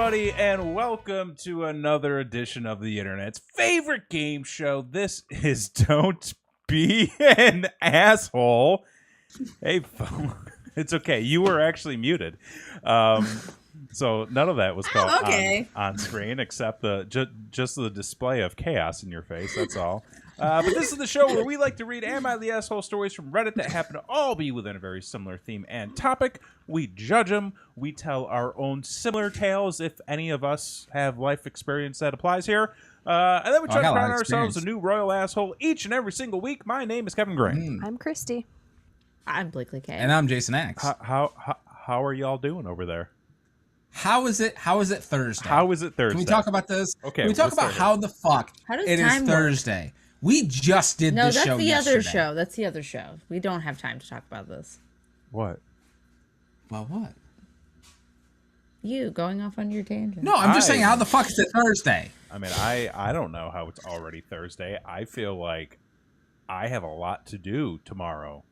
everybody, and welcome to another edition of the internet's favorite game show. This is Don't Be an Asshole. Hey, it's okay. You were actually muted. So none of that was caught on screen except just the display of chaos in your face. That's all. But this is the show where we like to read Am I the Asshole stories from Reddit that happen to all be within a very similar theme and topic. We judge them. We tell our own similar tales if any of us have life experience that applies here. And then we try to crown ourselves a new royal asshole each and every single week. My name is Kevin Green. I'm Christy. I'm Blakely K. And I'm Jason X. How are y'all doing over there? How is it Thursday? How is it Thursday? Can we talk about this? Okay. Can we talk about how the fuck it is Thursday? We just did this show yesterday. No, that's the other show. That's the other show. We don't have time to talk about this. What? Well, what? You going off on your tangent. No, I'm just saying, how the fuck is it Thursday? I mean, I don't know how it's already Thursday. I feel like I have a lot to do tomorrow.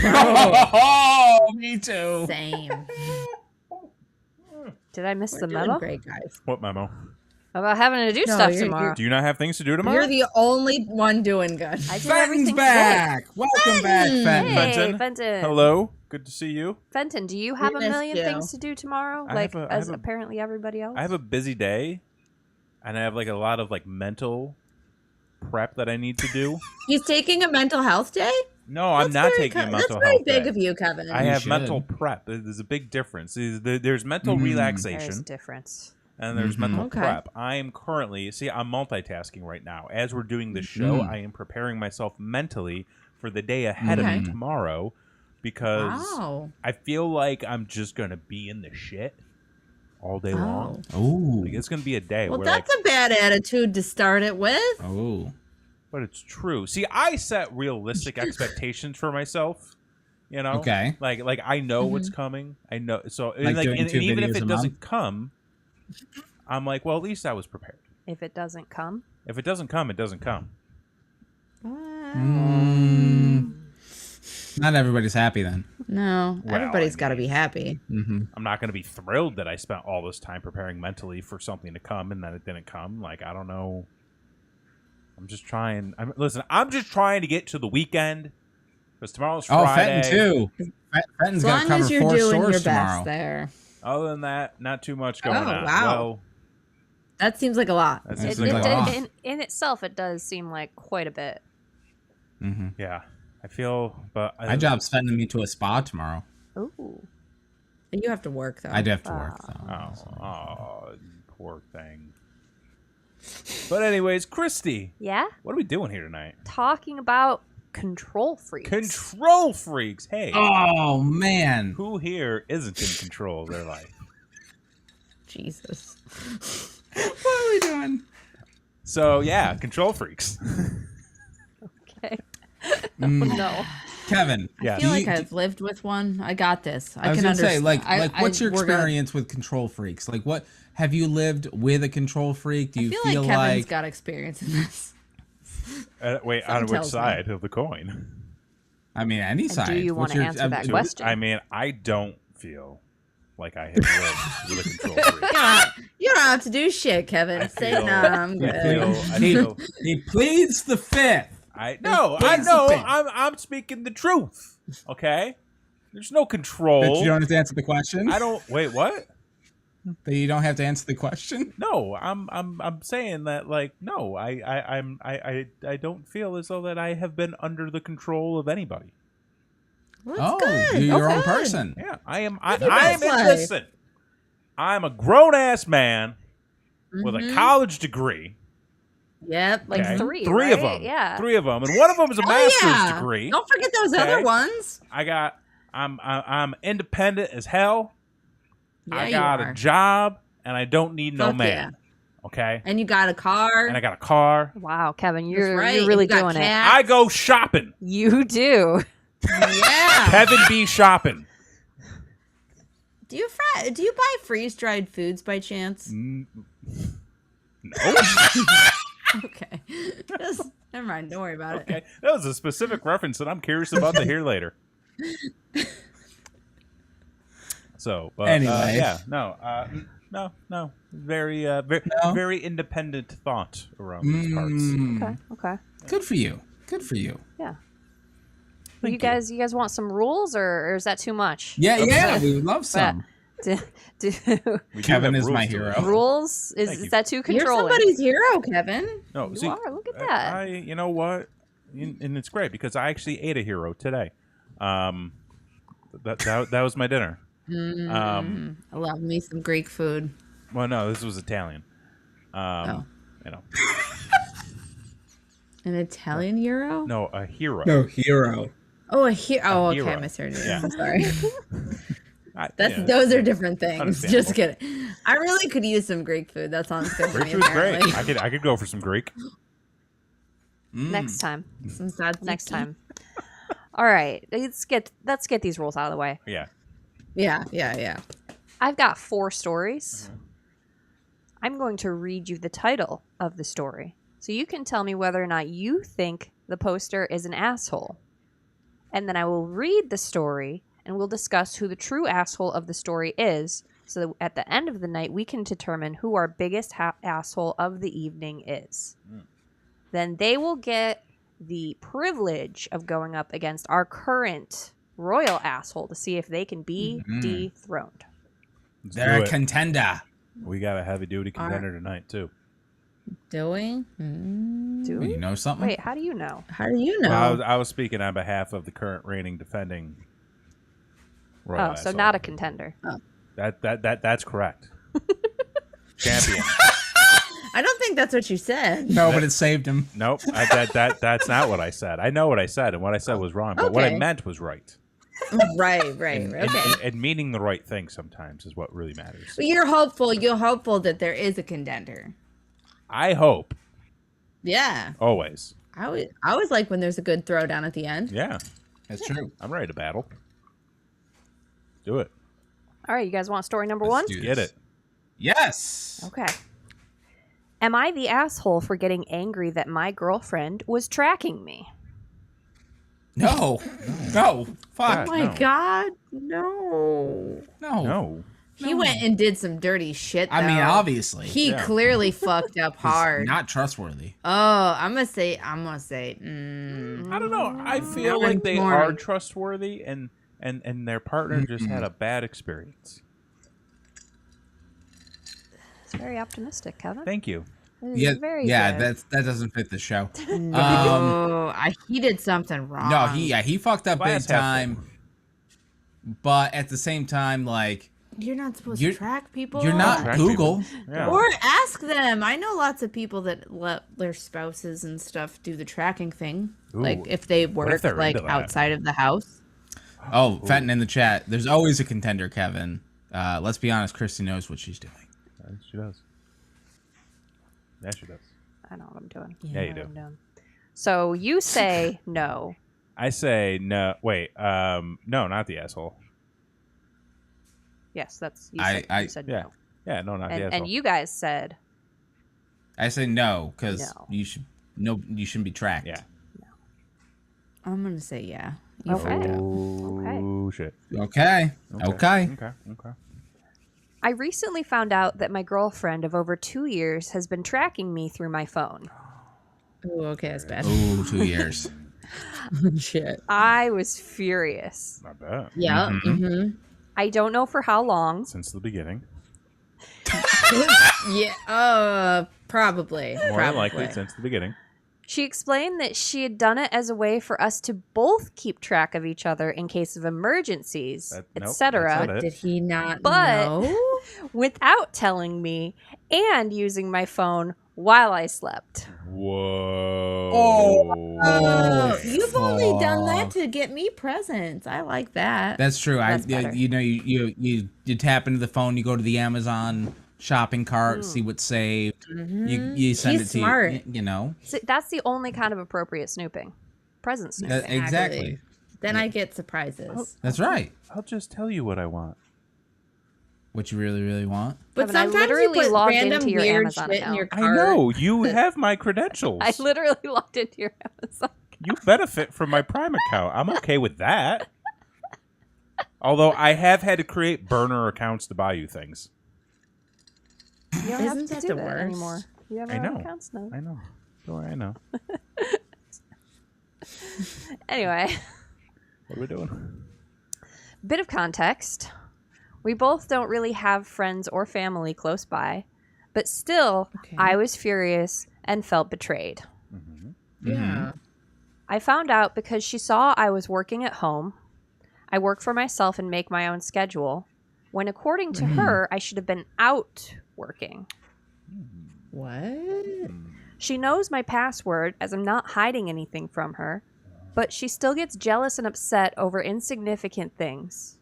Oh, me too. Same. Did I miss the memo? Great, guys. What memo? About having to do stuff tomorrow. Do you not have things to do tomorrow? You're the only one doing good. I did Fenton's everything back. today. Welcome back, Fenton. Hey, Fenton. Hello. Good to see you. Fenton, do you have a million things to do tomorrow? As apparently everybody else? I have a busy day, and I have like a lot of like mental prep that I need to do. He's taking a mental health day? No, I'm not taking a mental health day. That's very big of you, Kevin. I have mental prep. There's a big difference. There's mental relaxation. There's a difference. And there's mental prep. I am currently, I'm multitasking right now. As we're doing this show, I am preparing myself mentally for the day ahead of me tomorrow because I feel like I'm just going to be in the shit all day long. Oh. Like, it's going to be a day well, where that's a bad attitude to start it with. Oh. But it's true. See, I set realistic expectations for myself. You know? Okay. Like I know what's coming. I know. So, and even if it doesn't come, I'm like, well, at least I was prepared. If it doesn't come? If it doesn't come, it doesn't come. Not everybody's happy then. No, everybody's got to be happy. I'm not going to be thrilled that I spent all this time preparing mentally for something to come and then it didn't come. Like, I don't know. I'm just trying. I'm just trying to get to the weekend because tomorrow's Friday. Oh, Fenton too. Fenton's got to cover 4 stores tomorrow. There. Other than that, not too much going on. Wow. Well, that seems like a lot. In itself, it does seem like quite a bit. Yeah, I feel. But my job's sending me to a spa tomorrow. Ooh. You have to work though. I do have to work though. Oh, poor thing. But anyways, Christy. Yeah? What are we doing here tonight? Talking about control freaks. Control freaks. Hey. Oh, man. Who here isn't in control of their life? Jesus. What are we doing? So, yeah, control freaks. Okay. No. Kevin. I feel like I've lived with one. I got this. I can understand. Say, what's your experience with control freaks? Like, what have you lived with a control freak? Do you feel like Kevin's got experience in this? Wait, on which side of the coin? I mean, any side. Do you want to answer that question? I mean, I don't feel like I have lived with a control freak. You don't have to do shit, Kevin. Say no, I'm good. He pleads the fifth. I know. I'm speaking the truth. Okay. There's no control. But you don't have to answer the question. I don't. Wait, what? That you don't have to answer the question. No, I'm saying that like no, I don't feel as though that I have been under the control of anybody. Well, that's good. You're your own person. Yeah, I am. Listen, I'm a grown ass man with a college degree. Yep, like okay. three of them. Yeah, 3 of them, and one of them is a master's degree. Don't forget those other ones. I'm independent as hell. Yeah, I got a job, and I don't need no man. Yeah. Okay? And you got a car. And I got a car. Wow, Kevin, you're really doing it. I go shopping. You do. Yeah. Kevin B. shopping. Do you buy freeze-dried foods by chance? No. Okay. Never mind. Don't worry about it. Okay. That was a specific reference that I'm curious about to hear later. So, but, anyway. yeah, no. No. Very, very, No? very independent thought around these parts. Okay. Good for you. Good for you. Yeah. Thank You guys want some rules, or is that too much? Yeah, we would love some. Do, We do Kevin have is my rules to hero. it. rules? Thank Is you. that too You're controlling? somebody's hero, Kevin. No, You see, are. Look at that. you know what? And it's great because I actually ate a hero today. That was my dinner. I love me some Greek food. Well, no, this was Italian. Oh. You know, An Italian euro? no, a hero. No, hero. Oh, a hero. Oh, okay, hero. I misheard you. Yeah. I'm sorry. Yeah, Those are different things. Understandable. Just kidding. I really could use some Greek food. That sounds good. Greek to me, food's great. apparently. I could go for some Greek. Next time. Some tzatziki. Next time. All right. Let's get these rules out of the way. Yeah. Yeah. I've got 4 stories. I'm going to read you the title of the story, so you can tell me whether or not you think the poster is an asshole. And then I will read the story, and we'll discuss who the true asshole of the story is, so that at the end of the night, we can determine who our biggest asshole of the evening is. Then they will get the privilege of going up against our current royal asshole to see if they can be dethroned. Let's They're do a it. contender. We got a heavy duty contender tonight too. Doing? Do we? You know something? Wait, how do you know? How do you know? Well, I was speaking on behalf of the current reigning defending royal Oh, so asshole. not a contender. That's correct. Champion. I don't think that's what you said. No, but it saved him. Nope. That's not what I said. I know what I said, and what I said was wrong. But what I Okay. meant was right. Right. And, Okay. and meaning the right thing sometimes is what really matters. But you're hopeful. You're hopeful that there is a contender. I hope. Yeah. Always. I always like when there's a good throwdown at the end. Yeah. That's true. I'm ready to battle. Do it. All right, you guys want story number 1? Let's do Get this. it. Yes. Okay. Am I the asshole for getting angry that my girlfriend was tracking me? No. No. Fuck. God. Oh my No. God, no. No. No. He went and did some dirty shit. I mean, though. obviously. He Yeah. clearly fucked up hard. Not trustworthy. Oh, I'm gonna say. I don't know. I Now feel I'm like they torn. are trustworthy, and their partner just had a bad experience. It's very optimistic, Kevin. Thank you. It is Yeah, very yeah, good. that doesn't fit the show. No, he did something wrong. No, he fucked up Glass big half time. But at the same time, like, You're not supposed You're- to track people. you're not Track Google. Yeah. Or ask them. I know lots of people that let their spouses and stuff do the tracking thing. Ooh. Like if they What work if they're like into that? outside of the house. Oh, Fenton in the chat. There's always a contender, Kevin. Let's be honest, Christy knows what she's doing. She does. Yeah, she does. I know what I'm doing. Yeah, you I know do. what I'm doing. So you say no. I say no. Wait. No, not the asshole. Yes, that's you I- said, you said Yeah. no. Yeah, no, not the And, asshole. and you guys said I say no because No. you shouldn't be tracked. Yeah. I'm gonna say yeah. You Okay. fucked up. Oh shit. Okay. Okay. Okay. I recently found out that my girlfriend of over 2 years has been tracking me through my phone. Ooh, okay, that's bad. Ooh, 2 years. Shit. I was furious. Not bad. Yeah. Mhm. I don't know for how long. Since the beginning. Yeah. Probably. More than likely since the beginning. She explained that she had done it as a way for us to both keep track of each other in case of emergencies, Nope, that's etc., not it. Did he not But- know? without telling me and using my phone while I slept. Whoa. Oh, you've only done that fuck. to get me presents. I like that. That's true. That's better. You tap into the phone, you go to the Amazon shopping cart, see what's saved. You send He's it to smart. you know. So that's the only kind of appropriate snooping. Present snooping. Exactly. Then I get surprises. That's right. I'll just tell you what I want. What you really, really want. But Kevin, I sometimes you literally put logged random into your weird Amazon shit in your account. cart. I know. You have my credentials. I literally logged into your Amazon. You benefit from my Prime account. I'm okay with that. Although I have had to create burner accounts to buy you things. You don't Isn't have to that do the that worst? anymore. You have I our own know. accounts now. I know. Don't worry, I know. Anyway, What are we doing? bit of context. We both don't really have friends or family close by, but still, Okay. I was furious and felt betrayed. Yeah. I found out because she saw I was working at home. I work for myself and make my own schedule, when according to her, I should have been out working. What? She knows my password as I'm not hiding anything from her, but she still gets jealous and upset over insignificant things.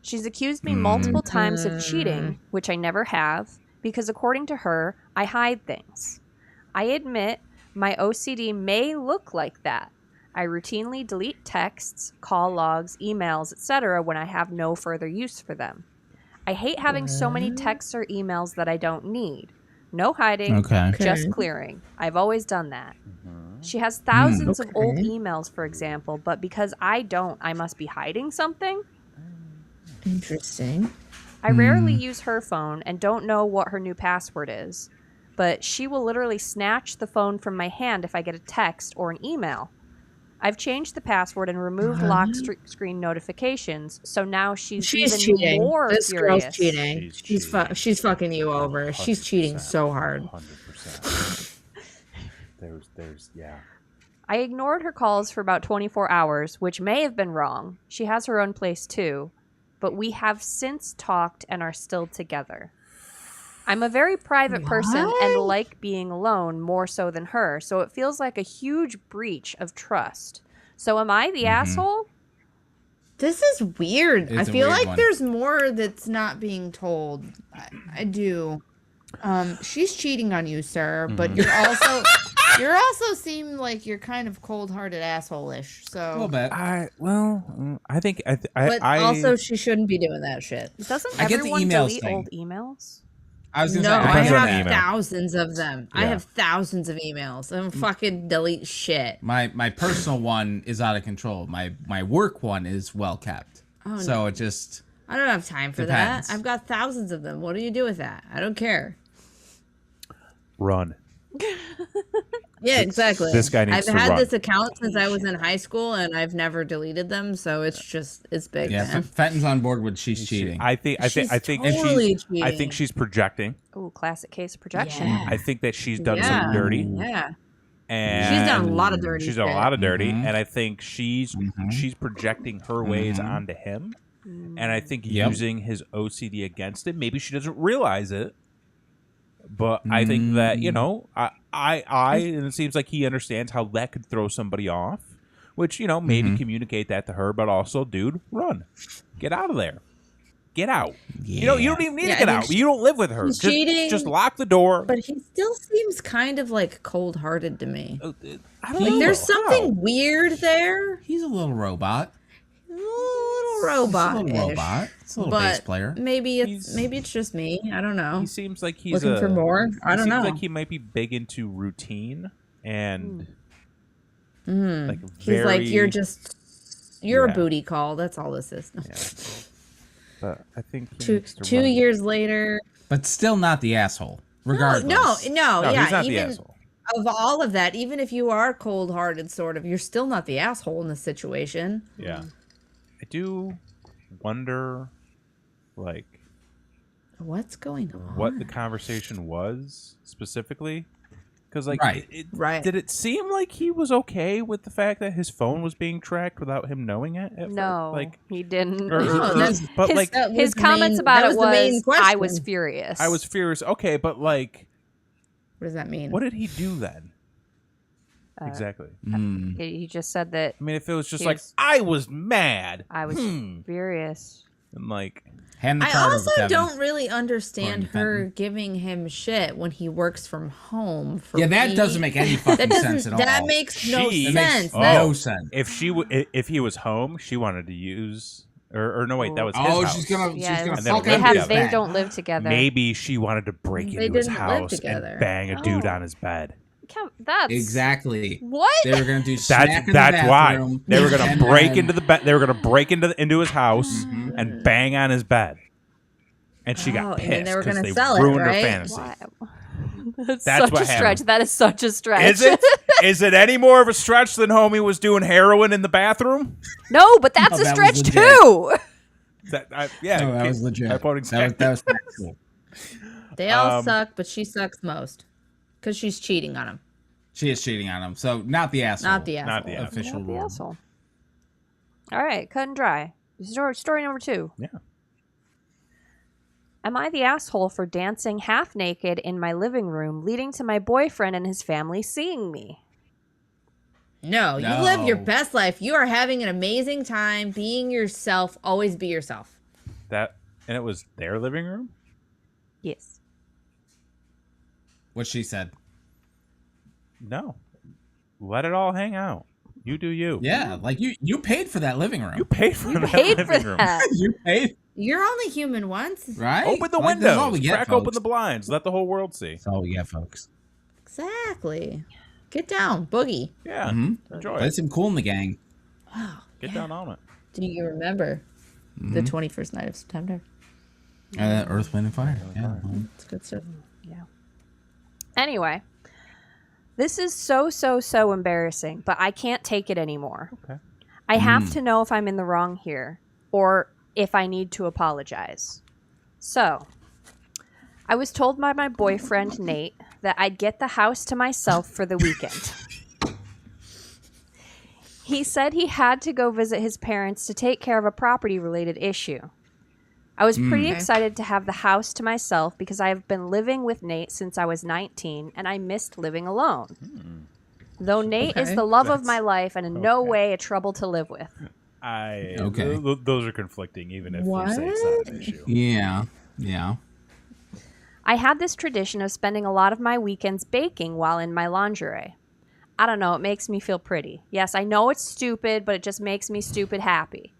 She's accused me multiple times of cheating, which I never have, because according to her, I hide things. I admit my OCD may look like that. I routinely delete texts, call logs, emails, etc. when I have no further use for them. I hate having so many texts or emails that I don't need. No hiding, Okay. just clearing. I've always done that. She has thousands of old emails, for example, but because I don't, I must be hiding something? Interesting. I rarely use her phone and don't know what her new password is, but she will literally snatch the phone from my hand if I get a text or an email. I've changed the password and removed lock screen notifications, so now she's even cheating. more This furious. girl's cheating. She's fucking you over. She's cheating so hard. 100%. Yeah. I ignored her calls for about 24 hours, which may have been wrong. She has her own place too, but we have since talked and are still together. I'm a very private person and like being alone more so than her, so it feels like a huge breach of trust. So am I the asshole? This is weird. It's I a feel weird like one. there's more that's not being told. I do. She's cheating on you, sir, but you're also seem like you're kind of cold-hearted asshole-ish. So A little bit. I think But also she shouldn't be doing that shit. Doesn't I get the everyone emails delete thing. old emails? I was gonna No, say, I Depends on the have email. thousands of them. I Yeah. have thousands of emails. I don't fucking delete shit. my personal one is out of control. My work one is well kept. Oh, So no. it just I don't have time for Depends. that. I've got thousands of them. What do you do with that? I don't care. run. Yeah, exactly. This guy needs I've to had run. this account since I was in high school, and I've never deleted them. So it's big. yeah. man. Fenton's on board with she's cheating. I think She's totally cheating. I think she's projecting. Ooh, classic case of projection. Yeah. I think that she's done Yeah. some dirty. Yeah. And She's done a lot of dirty She's done a shit. lot of dirty, Mhm. and I think she's projecting her ways onto him, and I think Yep. using his OCD against him. Maybe she doesn't realize it, but I think that and it seems like he understands how that could throw somebody off. Which maybe communicate that to her, but also, dude, run, get out of there, get out. You don't even need Yeah, to get I out. think You don't live with her. she's cheating, Just lock the door. But he still seems kind of like cold-hearted to me. I don't Like know. there's How? something weird there. He's a little robot. A little He's a robot. little robot. It's a little bass player. Maybe it's just me. I don't know. He seems like he's Looking for more. I don't know. Seems like he might be big into routine and like He's very. like you're a Yeah. booty call. That's all this is. But I think he Two needs to run. years later. But still not the asshole. Regardless. No, No, yeah. he's not the Even asshole. of all of that, even if you are cold-hearted, sort of, you're still not the asshole in this situation. Yeah, I do wonder, like, What's going on? what the conversation was specifically. Because, like, Right. Right. did it seem like he was okay with the fact that his phone was being tracked without him knowing it? At No, first? Like, he didn't. or- No, that's- but his, like, that was his the comments main- about that it was the main was, question. I was furious. I was furious. Okay, but like, What does that mean? what did he do then? Exactly. He just said that I mean, if it was just He like was- I was mad, I was furious. and like, Hand the I card over, also Kevin. don't really understand According to her Fenton. giving him shit when he works from home. For Yeah, that me. doesn't make any fucking That sense doesn't. at all. That makes no She- It makes sense. Oh. That- no sense. if he was home, she wanted to use or no, wait, that was his Oh, house. she's gonna Yeah, she's And gonna then fuck live up together. they don't live together. Maybe she wanted to break They into his didn't live house together. and bang a dude Oh. on his bed. That's Exactly. what? They were gonna do smack in the That's why bathroom, they were gonna and break then- into the bed. They were gonna break into his house and bang on his bed. And she got and then pissed they were because gonna they sell it, ruined her right? fantasy. Why? That's That's such what a stretch. happened. That is such a stretch. Is it? Is it any more of a stretch than homie was doing heroin in the bathroom? No, but that's No, a that was stretch legit. too. Yeah, No, that was legit. I vote That was factual. They all suck, but she sucks most because she's cheating on him. She is cheating on him. So not the asshole. Not the asshole. Not the asshole. Official Not the rule. asshole. All right, cut and dry. Story number 2. Yeah. Am I the asshole for dancing half naked in my living room, leading to my boyfriend and his family seeing me? No, you No. live your best life. You are having an amazing time being yourself. Always be yourself. And it was their living room? Yes. What she said. No. Let it all hang out. You do you. Yeah, like you paid for that living room. You paid for that Paid living for room. that. You paid, You're only human once. right? Open the Like, that's all windows. we get, Crack open folks. the blinds. Let the whole world see. That's all we get, folks. Exactly. Get down, boogie. Yeah. Mm-hmm. Enjoy Play it. some Cool in the Gang. Wow. Get down on it. Do you remember the 21st night of September? Earth, Wind, and Fire. Yeah. It's good stuff. Yeah. Anyway, this is so embarrassing, but I can't take it anymore. Okay. I have to know if I'm in the wrong here or if I need to apologize. So, I was told by my boyfriend, Nate, that I'd get the house to myself for the weekend. He said he had to go visit his parents to take care of a property-related issue. I was pretty excited to have the house to myself because I have been living with Nate since I was 19 and I missed living alone. Though Nate is the love of my life and in no way a trouble to live with. Those are conflicting, even if you say it's not an issue. Yeah. Yeah. I had this tradition of spending a lot of my weekends baking while in my lingerie. I don't know, it makes me feel pretty. Yes, I know it's stupid, but it just makes me stupid happy.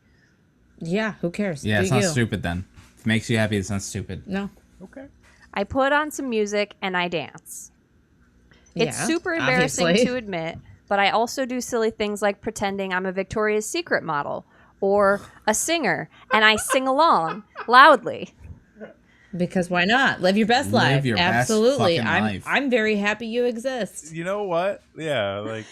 Yeah, who cares? Yeah, it's Do not you. stupid then. If it makes you happy, it's not stupid. No. Okay. I put on some music and I dance. It's Yeah, super embarrassing obviously. to admit, but I also do silly things like pretending I'm a Victoria's Secret model or a singer, and I sing along loudly. Because why not? Live your best life. Live your best Absolutely. fucking life. I'm very happy you exist. You know what? Yeah, like,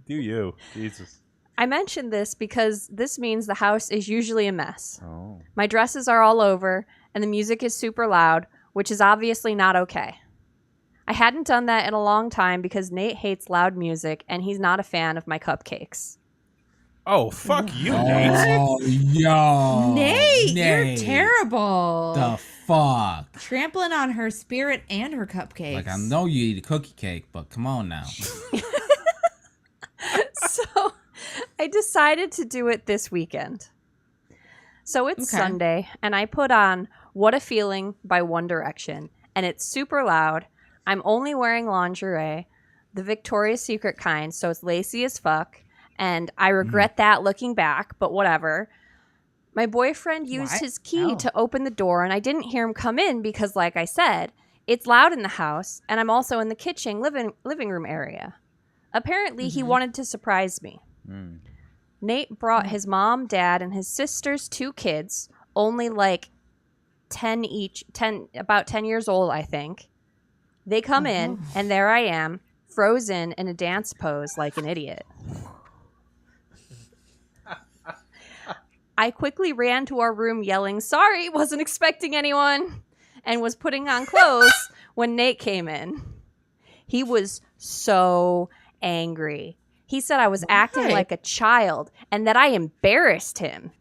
do you. Jesus. I mentioned this because this means the house is usually a mess. Oh. My dresses are all over, and the music is super loud, which is obviously not okay. I hadn't done that in a long time because Nate hates loud music, and he's not a fan of my cupcakes. Oh, fuck you, Nate. Oh, yo. Nate, you're terrible. The fuck? Trampling on her spirit and her cupcakes. Like, I know you eat a cookie cake, but come on now. So I decided to do it this weekend. So it's Okay. Sunday, and I put on What a Feeling by One Direction, and it's super loud. I'm only wearing lingerie, the Victoria's Secret kind, so it's lacy as fuck, and I regret that looking back, but whatever. My boyfriend used What? his key Oh. to open the door, and I didn't hear him come in because, like I said, it's loud in the house, and I'm also in the kitchen living room area. Apparently, he wanted to surprise me. Nate brought his mom, dad, and his sister's 2 kids, only like 10 each, about 10 years old, I think. They come in, and there I am, frozen in a dance pose like an idiot. I quickly ran to our room yelling, "Sorry, wasn't expecting anyone," and was putting on clothes when Nate came in. He was so angry. He said I was acting Why? like a child and that I embarrassed him.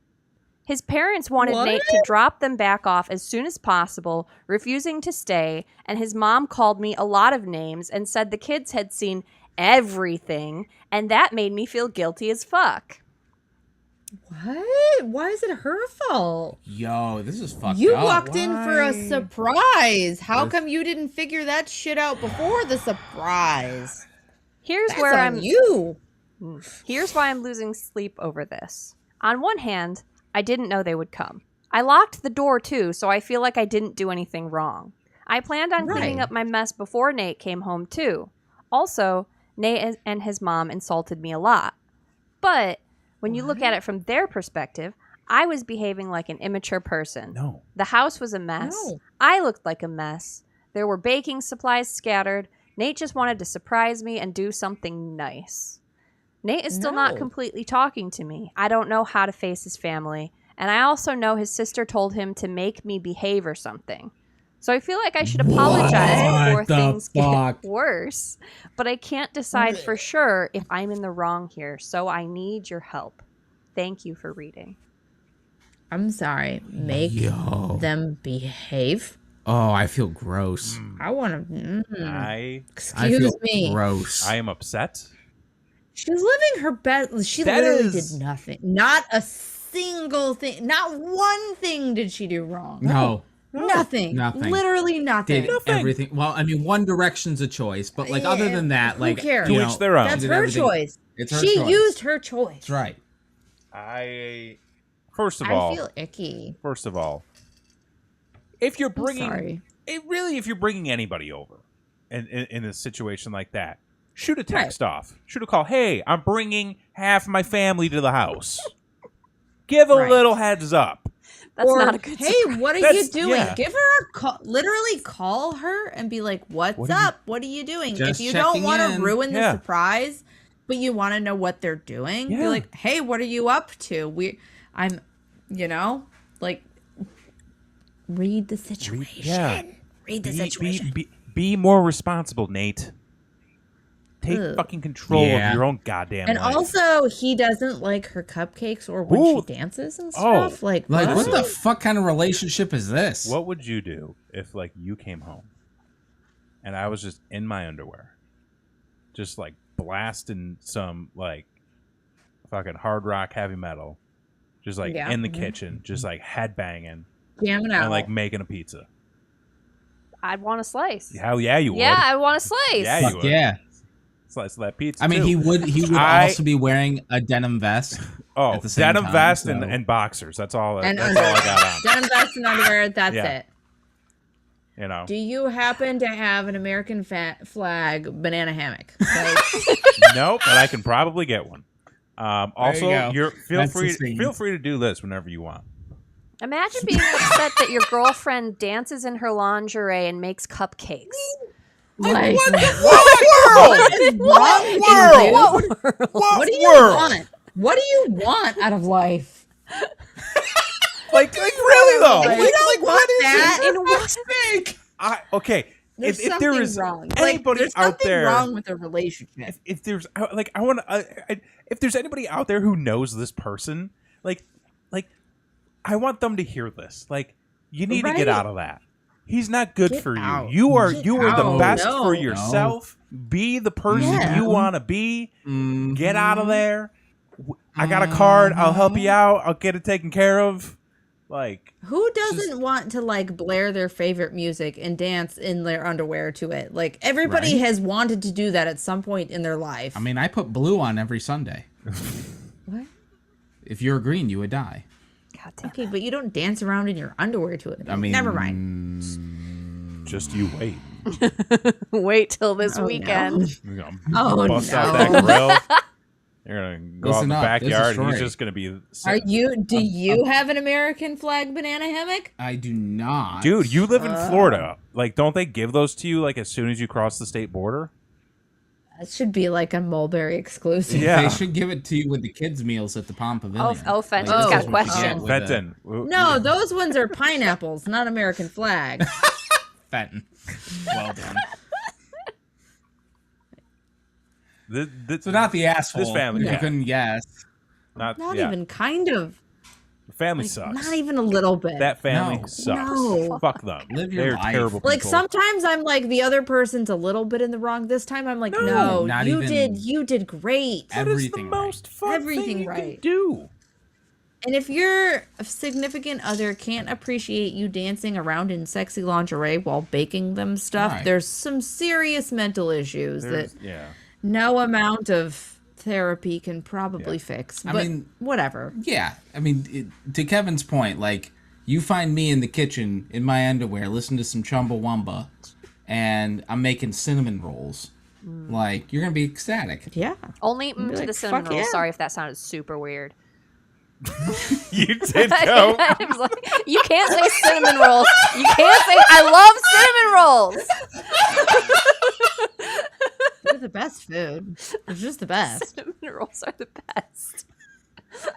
His parents wanted What? Nate to drop them back off as soon as possible, refusing to stay, and his mom called me a lot of names and said the kids had seen everything, and that made me feel guilty as fuck. What? Why is it her fault? Yo, this is fucked You up. walked in for a Why? surprise. How This- come you didn't figure that shit out before the surprise? Here's That's where on I'm you. Here's why I'm losing sleep over this. On one hand, I didn't know they would come. I locked the door too, so I feel like I didn't do anything wrong. I planned on cleaning Right. up my mess before Nate came home too. Also, Nate and his mom insulted me a lot. But when you look at it from their perspective, I was behaving like an immature person. No. The house was a mess. No. I looked like a mess. There were baking supplies scattered. Nate just wanted to surprise me and do something nice. Nate is still not No. completely talking to me. I don't know how to face his family. And I also know his sister told him to make me behave or something. So I feel like I should apologize before What the things fuck? get worse. But I can't decide for sure if I'm in the wrong here. So I need your help. Thank you for reading. I'm sorry. Make Yo. them behave. Oh, I feel gross. I want to. I I feel Excuse me. gross. am upset. She's living her best. She That literally is- did nothing. Not a single thing. Not one thing did she do wrong. No. Nothing. Nothing. Literally nothing. Did everything. Well, I mean, One Direction's a choice, but like other than that, Who like cares? To you each know, their own. she That's did her everything- choice. It's her She choice. used her choice. That's right. First of I all, feel icky. if you're I'm bringing sorry. if you're bringing anybody over in a situation like that, shoot a text off. Shoot a call. Hey, I'm bringing half my family to the house. Give a Right. little heads up. That's Or, not a good hey, surprise. what are you That's- doing? yeah. Give her a call. Literally call her and be like, what's What are you- up? What are you doing? Just If you don't checking want to in. ruin the Yeah. surprise, but you want to know what they're doing, Yeah. be like, hey, what are you up to? Like, read the situation. yeah. Read the situation. Be more responsible, Nate. Take Ugh. fucking control Yeah. of your own goddamn And life. also, he doesn't like her cupcakes or when Ooh. she dances and Oh. stuff. Like Like, what Listen. the fuck kind of relationship is this? What would you do if, like, you came home and I was just in my underwear, just like blasting some like fucking hard rock heavy metal, just like Yeah. in the kitchen, just like headbanging jamming out. and like making a pizza? I'd want a slice. Hell yeah, you would. Yeah, I want a slice. Yeah, you Fuck would. yeah. Slice of that pizza. I mean, too. he would I- also be wearing a denim vest. Oh, at the same denim time, vest so- and boxers. That's all. and That's all I got on. denim vest and underwear. That's Yeah. it. You know. Do you happen to have an American flag banana hammock? Like, Nope, but I can probably get one. Also, go. you're That's the scene. feel free to do this whenever you want. Imagine being upset that your girlfriend dances in her lingerie and makes cupcakes. like What what is wrong with you? What What do you world? want? What do you want out of life? Like really though? Like, you don't want that. In what? Okay. There's If there something is wrong. anybody there's out something there, wrong with a relationship. if there's like I want to, if there's anybody out there who knows this person, like I want them to hear this. Like you need to get Right. out of that. He's not good Get for you. out. You are Get the out. best No. for yourself. Be the person Yeah. you want to be. Mhm. Get out of there. I got a card. I'll help you out. I'll get it taken care of. Like Who doesn't want to like blare their favorite music and dance in their underwear to it? Like everybody Right. has wanted to do that at some point in their life. I mean, I put blue on every Sunday. what? If you're green, you would die. God damn. Okay, but you don't dance around in your underwear to it. I mean, never mind. just you wait. Wait till this Oh, no. weekend. You're gonna Oh, bust out no. that grill. You're gonna go Listen out the up, there's a backyard. And he's story. just gonna be. Do you have an American flag banana hammock? I do not. Dude, you live in Florida. Like, don't they give those to you like as soon as you cross the state border? That should be like a Mulberry exclusive. Yeah. They should give it to you with the kids' meals at the Palm Pavilion. Fenton's got a that's what you question. get with a- Fenton. No, those ones are pineapples, not American flag. Fenton. Well done. So not the asshole. This family, You yeah. couldn't guess. Not yeah. even kind of. The family Like, sucks. not even a little bit. That family No. sucks. No. Fuck them. Live your They're life. terrible Like people. sometimes I'm like the other person's a little bit in the wrong. This time I'm like, No, no, not you even- did great. That is the everything right. most fun Everything thing you right. can do. And if your significant other can't appreciate you dancing around in sexy lingerie while baking them stuff, Right. there's some serious mental issues There's- that yeah. no amount of therapy can probably Yeah. fix. I But mean- whatever. Yeah, I mean, to Kevin's point, like, you find me in the kitchen in my underwear, listen to some Chumbawamba, and I'm making cinnamon rolls. Like, you're gonna be ecstatic. Yeah. Only to like, the cinnamon fuck roll. yeah. Sorry if that sounded super weird. You did go. I was like, you can't say cinnamon rolls. You can't say I love cinnamon rolls. They're the best food. They're just the best. Cinnamon rolls are the best.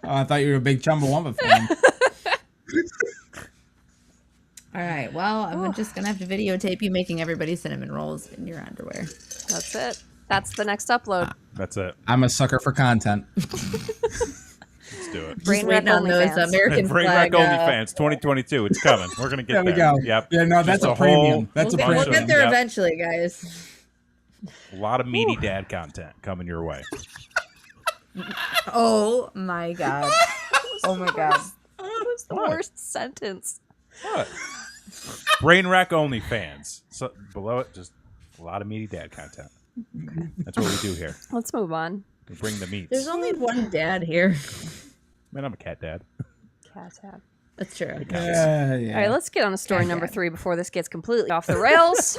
Oh, I thought you were a big Chumbawamba fan. All right. Well, I'm just gonna have to videotape you making everybody cinnamon rolls in your underwear. That's it. That's the next upload. That's it. I'm a sucker for content. Let's do it. Brain Just waiting wreck on those OnlyFans. American Bring flag. back OnlyFans 2022. It's coming. We're gonna get There we there. go. Yep. Yeah, no, that's Just a premium. That's We'll a get, we'll premium. get there Yep. eventually, guys. A lot of meaty dad content coming your way. Oh my god. Oh my god. That was the What? worst sentence. What? Brain Rack OnlyFans. So below it, just a lot of meaty dad content. That's what we do here. Let's move on. We bring the meats. There's only one dad here. Man, I'm a cat dad. Cat tab. That's true. Yeah. All right, let's get on to story number 3 before this gets completely off the rails.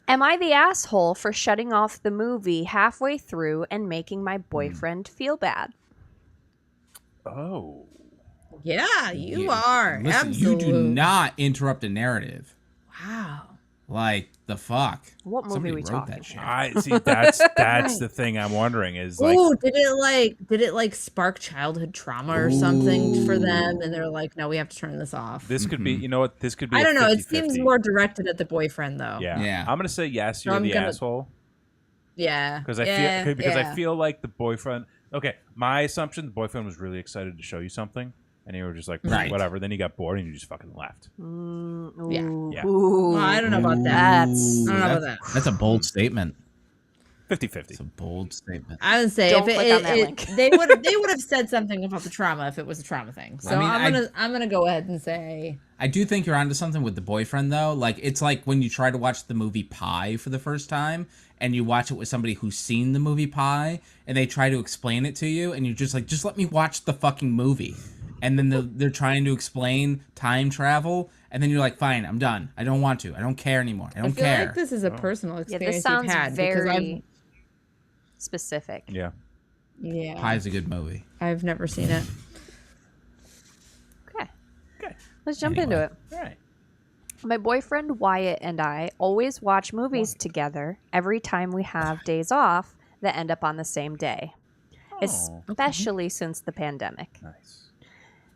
Am I the asshole for shutting off the movie halfway through and making my boyfriend feel bad? Oh. Yeah, you are. Listen, Absolutely. you do not interrupt a narrative. Wow. Like the fuck. What movie Somebody we wrote talking that shit. I see. That's the thing I'm wondering is like. Ooh, did it like spark childhood trauma or something for them? And they're like, no, we have to turn this off. This could be, you know what? This could be. I don't know. It 50-50. seems more directed at the boyfriend, though. Yeah. Yeah. I'm gonna say yes. You're I'm the gonna- asshole Yeah. because I yeah, feel because yeah. I feel like the boyfriend. Okay, my assumption: the boyfriend was really excited to show you something, and you were just like, Right. whatever. Then you got bored and you just fucking left. Yeah. Well, I don't know about that. That's I don't know about that. That's a bold statement. 50-50. It's a bold statement. I would say Don't if click on that link. they would have said something about the trauma if it was a trauma thing. So I mean, I'm gonna go ahead and say I do think you're onto something with the boyfriend, though. Like, it's like when you try to watch the movie Pi for the first time, and you watch it with somebody who's seen the movie Pi, and they try to explain it to you, and you're just like, just let me watch the fucking movie. And then they're trying to explain time travel, and then you're like, fine, I'm done. I don't want to. I don't care anymore. I I don't feel care. like this is a personal Yeah, experience this sounds you've had because very specific. Yeah. yeah, Pi's a good movie. I've never seen it. Okay. Okay. Let's jump Anyway. into it. All right. My boyfriend Wyatt and I always watch movies together every time we have days off that end up on the same day, especially since the pandemic. Nice.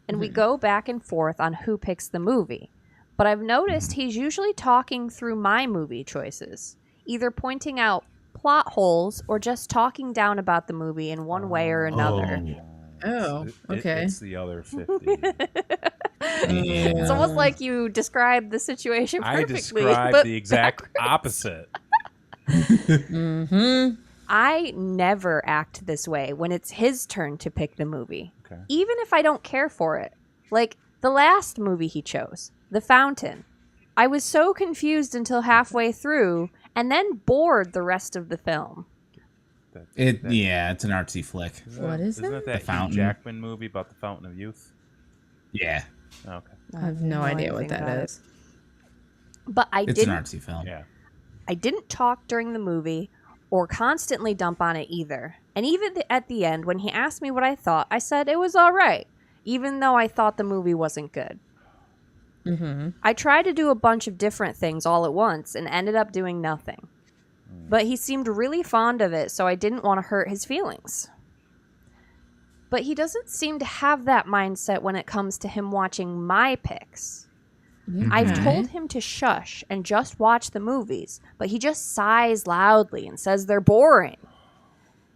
And we go back and forth on who picks the movie. But I've noticed he's usually talking through my movie choices, either pointing out plot holes or just talking down about the movie in one way or another. Oh, okay. It's the other 50. It's almost like you described the situation I perfectly. described but the exact backwards. opposite. I never act this way when it's his turn to pick the movie, Okay. even if I don't care for it. Like the last movie he chose, The Fountain. I was so confused until halfway through and then bored the rest of the film. Yeah, it's an artsy flick. What is Isn't it? it that The Fountain. Hugh Jackman movie about the Fountain of Youth? Yeah, Okay. I have no idea what anything that about is. But I it's an didn't artsy film. Yeah. I didn't talk during the movie or constantly dump on it either. And even at the end, when he asked me what I thought, I said it was all right, even though I thought the movie wasn't good. I tried to do a bunch of different things all at once and ended up doing nothing. But he seemed really fond of it, so I didn't want to hurt his feelings. But he doesn't seem to have that mindset when it comes to him watching my picks. I've told him to shush and just watch the movies, but he just sighs loudly and says they're boring.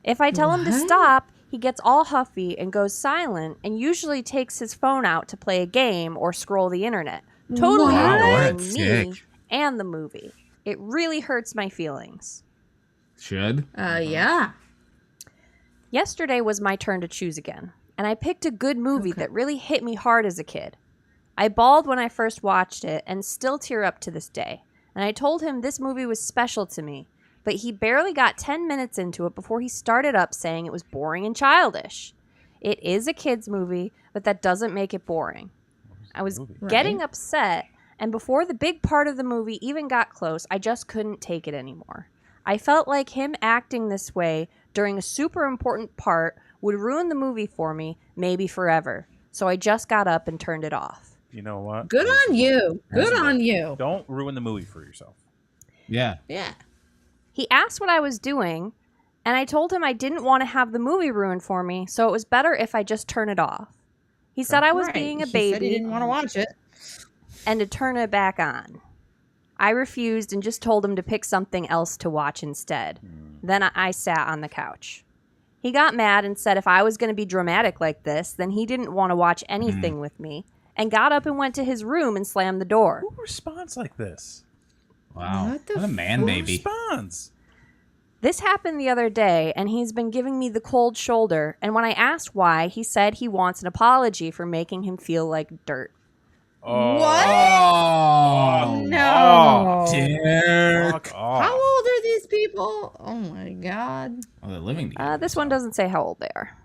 If I tell him to stop, he gets all huffy and goes silent and usually takes his phone out to play a game or scroll the internet, totally Wow, ignoring that's me sick. and the movie. It really hurts my feelings. Should. Yeah. Yesterday was my turn to choose again, and I picked a good movie that really hit me hard as a kid. I bawled when I first watched it and still tear up to this day, and I told him this movie was special to me, but he barely got 10 minutes into it before he started up saying it was boring and childish. It is a kid's movie, but that doesn't make it boring. I was getting upset, and before the big part of the movie even got close, I just couldn't take it anymore. I felt like him acting this way during a super important part would ruin the movie for me, maybe forever. So I just got up and turned it off. You know what? Good on you. Good Reasonable. on you. Don't ruin the movie for yourself. Yeah. Yeah. He asked what I was doing, and I told him I didn't want to have the movie ruined for me, so it was better if I just turn it off. He said I was Right. being a He baby said he didn't want to watch it. and to turn it back on. I refused and just told him to pick something else to watch instead. Then I sat on the couch. He got mad and said if I was going to be dramatic like this, then he didn't want to watch anything with me, and got up and went to his room and slammed the door. Who responds like this? Wow. What the What a man Who baby. responds? This happened the other day, and he's been giving me the cold shoulder, and when I asked why, he said he wants an apology for making him feel like dirt. Oh, What? Oh. No. Dick. Fuck off. How old are these people? Oh my god. Oh, they're living together. This one doesn't say how old they are.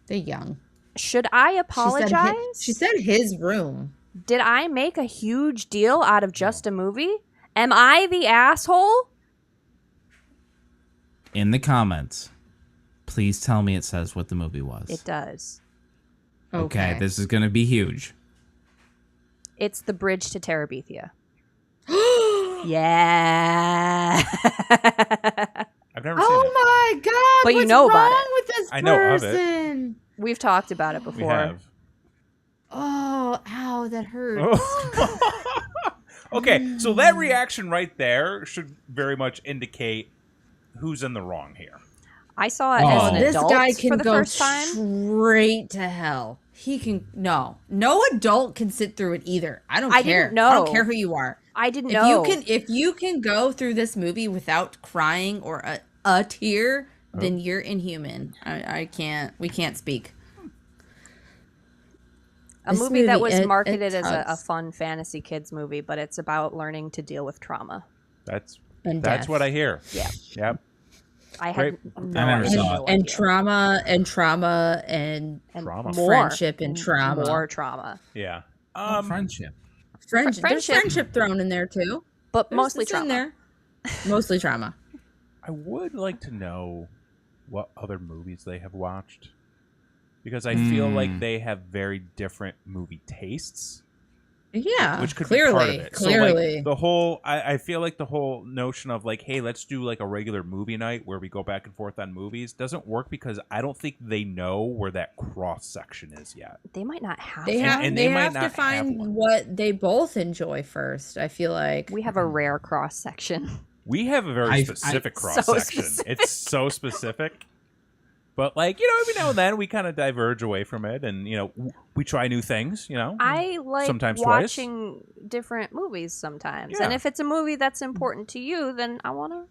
They're young. Should I apologize? She said his room. Did I make a huge deal out of just a movie? Am I the asshole? In the comments, please tell me it says what the movie was. It does. Okay, this is going to be huge. It's The Bridge to Terabithia. Yeah. I've never seen it. Oh my god. But you what's know about wrong it. with this I know of it. person? We've talked about it We before. have. Oh, ow, that hurts. Okay, so that reaction right there should very much indicate who's in the wrong here. I saw it as an This adult guy for can the go first time. straight to hell. He can no adult can sit through it either. I don't I care. didn't know. I don't care who you are. I didn't If know. you can go through this movie without crying or a tear, then you're inhuman. I can't. We can't speak. A This movie that movie, was it marketed as a tugs. fun fantasy kids movie, but it's about learning to deal with trauma. That's And that's death. what I hear. Yeah. Yep. I Great. had no, I never idea. saw it. And trauma and Trauma. more, friendship and trauma. More trauma, Yeah. Friendship. There's friendship. friendship thrown in there too. but mostly It's in trauma. there. Mostly trauma. I would like to know what other movies they have watched, because I feel like they have very different movie tastes. Yeah, Which could clearly, be part of it. clearly. So like the whole, I feel like the whole notion of like, hey, let's do like a regular movie night where we go back and forth on movies doesn't work, because I don't think they know where that cross section is yet. They might not have. They one. have, and they they might have not to have find one. what they both enjoy first. I feel like We have a rare cross section. We have a very I- specific So cross section. specific. It's so specific. But like, you know, every now and then we kind of diverge away from it, and you know, we try new things. You know, I like Sometimes twice. watching different movies sometimes, Yeah. and if it's a movie that's important to you, then I want to.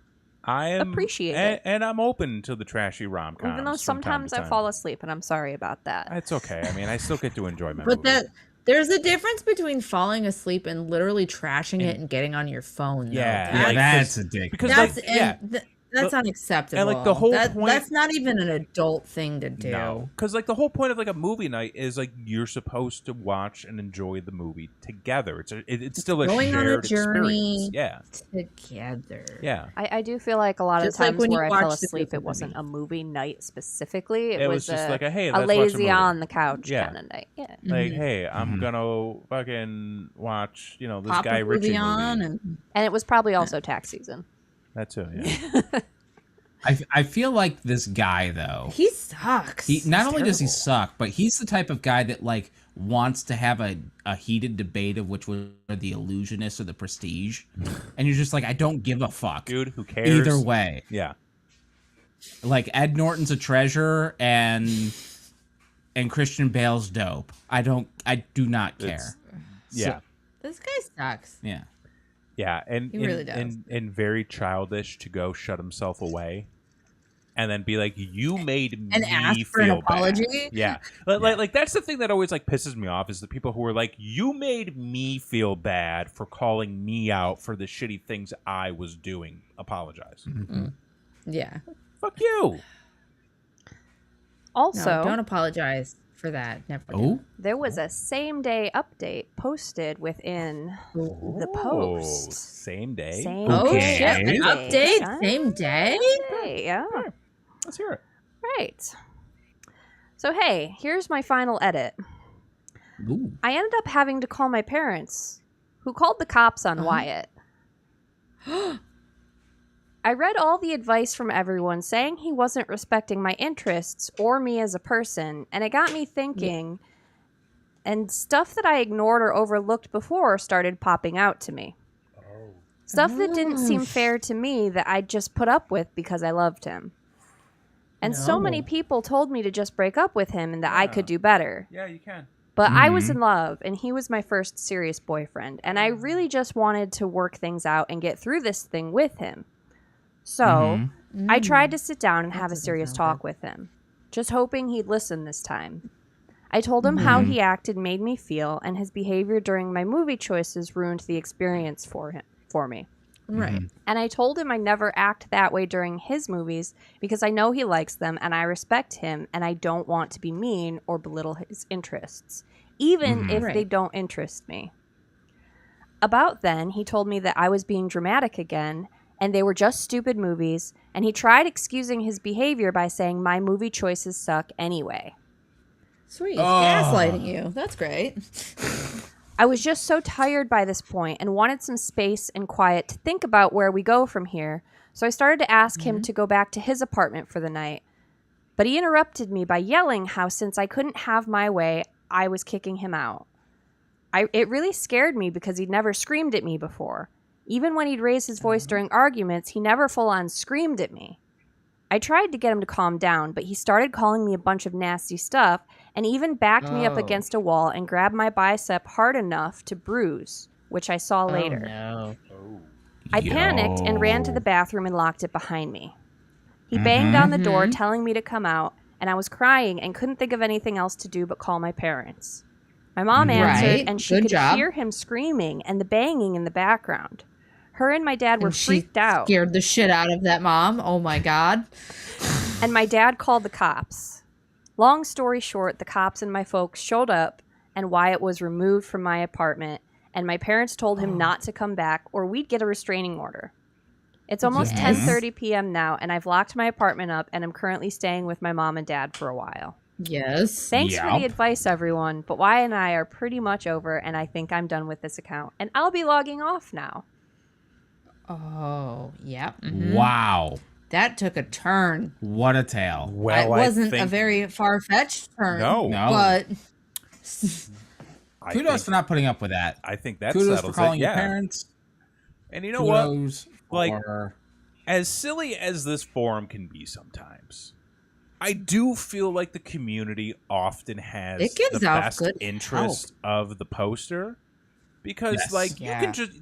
I am appreciate it. and I'm open to the trashy rom-coms. Even though from time sometimes to I time. fall asleep, and I'm sorry about that. It's okay. I mean, I still get to enjoy my But movie. that there's a difference between falling asleep and literally trashing it and getting on your phone. Though. Yeah, Yeah, like, that's addictive. because that's like, yeah, that's But- unacceptable. and, like, the whole point- that's not even an adult thing to do. no, because like the whole point of like a movie night is like you're supposed to watch and enjoy the movie together. It's still a Going on a shared journey. experience. Yeah, Together. yeah. I do feel like a lot of Just like times when you where I watch fell the asleep, Disney it wasn't movie. a movie night specifically. It, It was was just like a, hey, a let's watch a lazy movie. on the couch Yeah. kind of night. Yeah. Like, hey, I'm Mhm. gonna fucking watch, you know, this Pop Guy a Ritchie movie on movie. and And it was probably also tax season. That too, yeah. I feel like this guy though. he sucks. He not He's only does he terrible. suck, but he's the type of guy that like wants to have a heated debate of which were the illusionist or the prestige, and you're just like, I don't give a fuck. Dude, who cares? Either way, Yeah. like Ed Norton's a treasure and Christian Bale's dope. I do not care. It's- Yeah. This guy sucks. Yeah. Yeah, and He really does. and very childish to go shut himself away, and then be like, "You made And me ask feel for an bad." apology? Yeah, like that's the thing that always like pisses me off is the people who are like, "You made me feel bad for calling me out for the shitty things I was doing. Apologize." Yeah. Fuck you. Also, No, don't apologize for that. Never. do. Oh, there was a same day update posted within the post. Oh, same day. Same Oh Okay. shit! An day. update Yeah. same day. Day, yeah. Let's hear it. Right. So, hey, here's my final edit. Ooh. I ended up having to call my parents, who called the cops on Wyatt. I read all the advice from everyone saying he wasn't respecting my interests or me as a person, and it got me thinking, and stuff that I ignored or overlooked before started popping out to me. Stuff that didn't seem fair to me that I just put up with because I loved him. And so many people told me to just break up with him and that I could do better. Yeah, you can. But I was in love, and he was my first serious boyfriend, and I really just wanted to work things out and get through this thing with him. So I tried to sit down and have a serious talk with him, just hoping he'd listen this time. I told him how he acted made me feel, and his behavior during my movie choices ruined the experience for me. Right. And I told him I never act that way during his movies because I know he likes them and I respect him and I don't want to be mean or belittle his interests, even if they don't interest me. About then, he told me that I was being dramatic again and they were just stupid movies, and he tried excusing his behavior by saying my movie choices suck anyway. Sweet. Gaslighting you. That's great. I was just so tired by this point and wanted some space and quiet to think about where we go from here, so I started to ask him to go back to his apartment for the night. But he interrupted me by yelling how since I couldn't have my way, I was kicking him out. It really scared me because he'd never screamed at me before. Even when he'd raise his voice during arguments, he never full-on screamed at me. I tried to get him to calm down, but he started calling me a bunch of nasty stuff and even backed me up against a wall and grabbed my bicep hard enough to bruise, which I saw later. No. I panicked and ran to the bathroom and locked it behind me. He banged on the door telling me to come out, and I was crying and couldn't think of anything else to do but call my parents. My mom answered, and she could hear him screaming and the banging in the background. Her and my dad were freaked out. Scared the shit out of that mom. Oh my God. And my dad called the cops. Long story short, the cops and my folks showed up, and Wyatt was removed from my apartment, and my parents told him not to come back or we'd get a restraining order. It's almost 10:30 p.m. now, and I've locked my apartment up, and I'm currently staying with my mom and dad for a while. Yes. Thanks for the advice, everyone, but Wyatt and I are pretty much over, and I think I'm done with this account, and I'll be logging off now. Oh, yeah. Wow. That took a turn. What a tale. Well, It wasn't a very far-fetched turn. No. But Kudos for not putting up with that. I think that Kudos settles for calling it. your parents. And you know Kudos what? Like, for... as silly as this forum can be sometimes, I do feel like the community often has It gives the out best good interest of the poster. Because Yes. you can just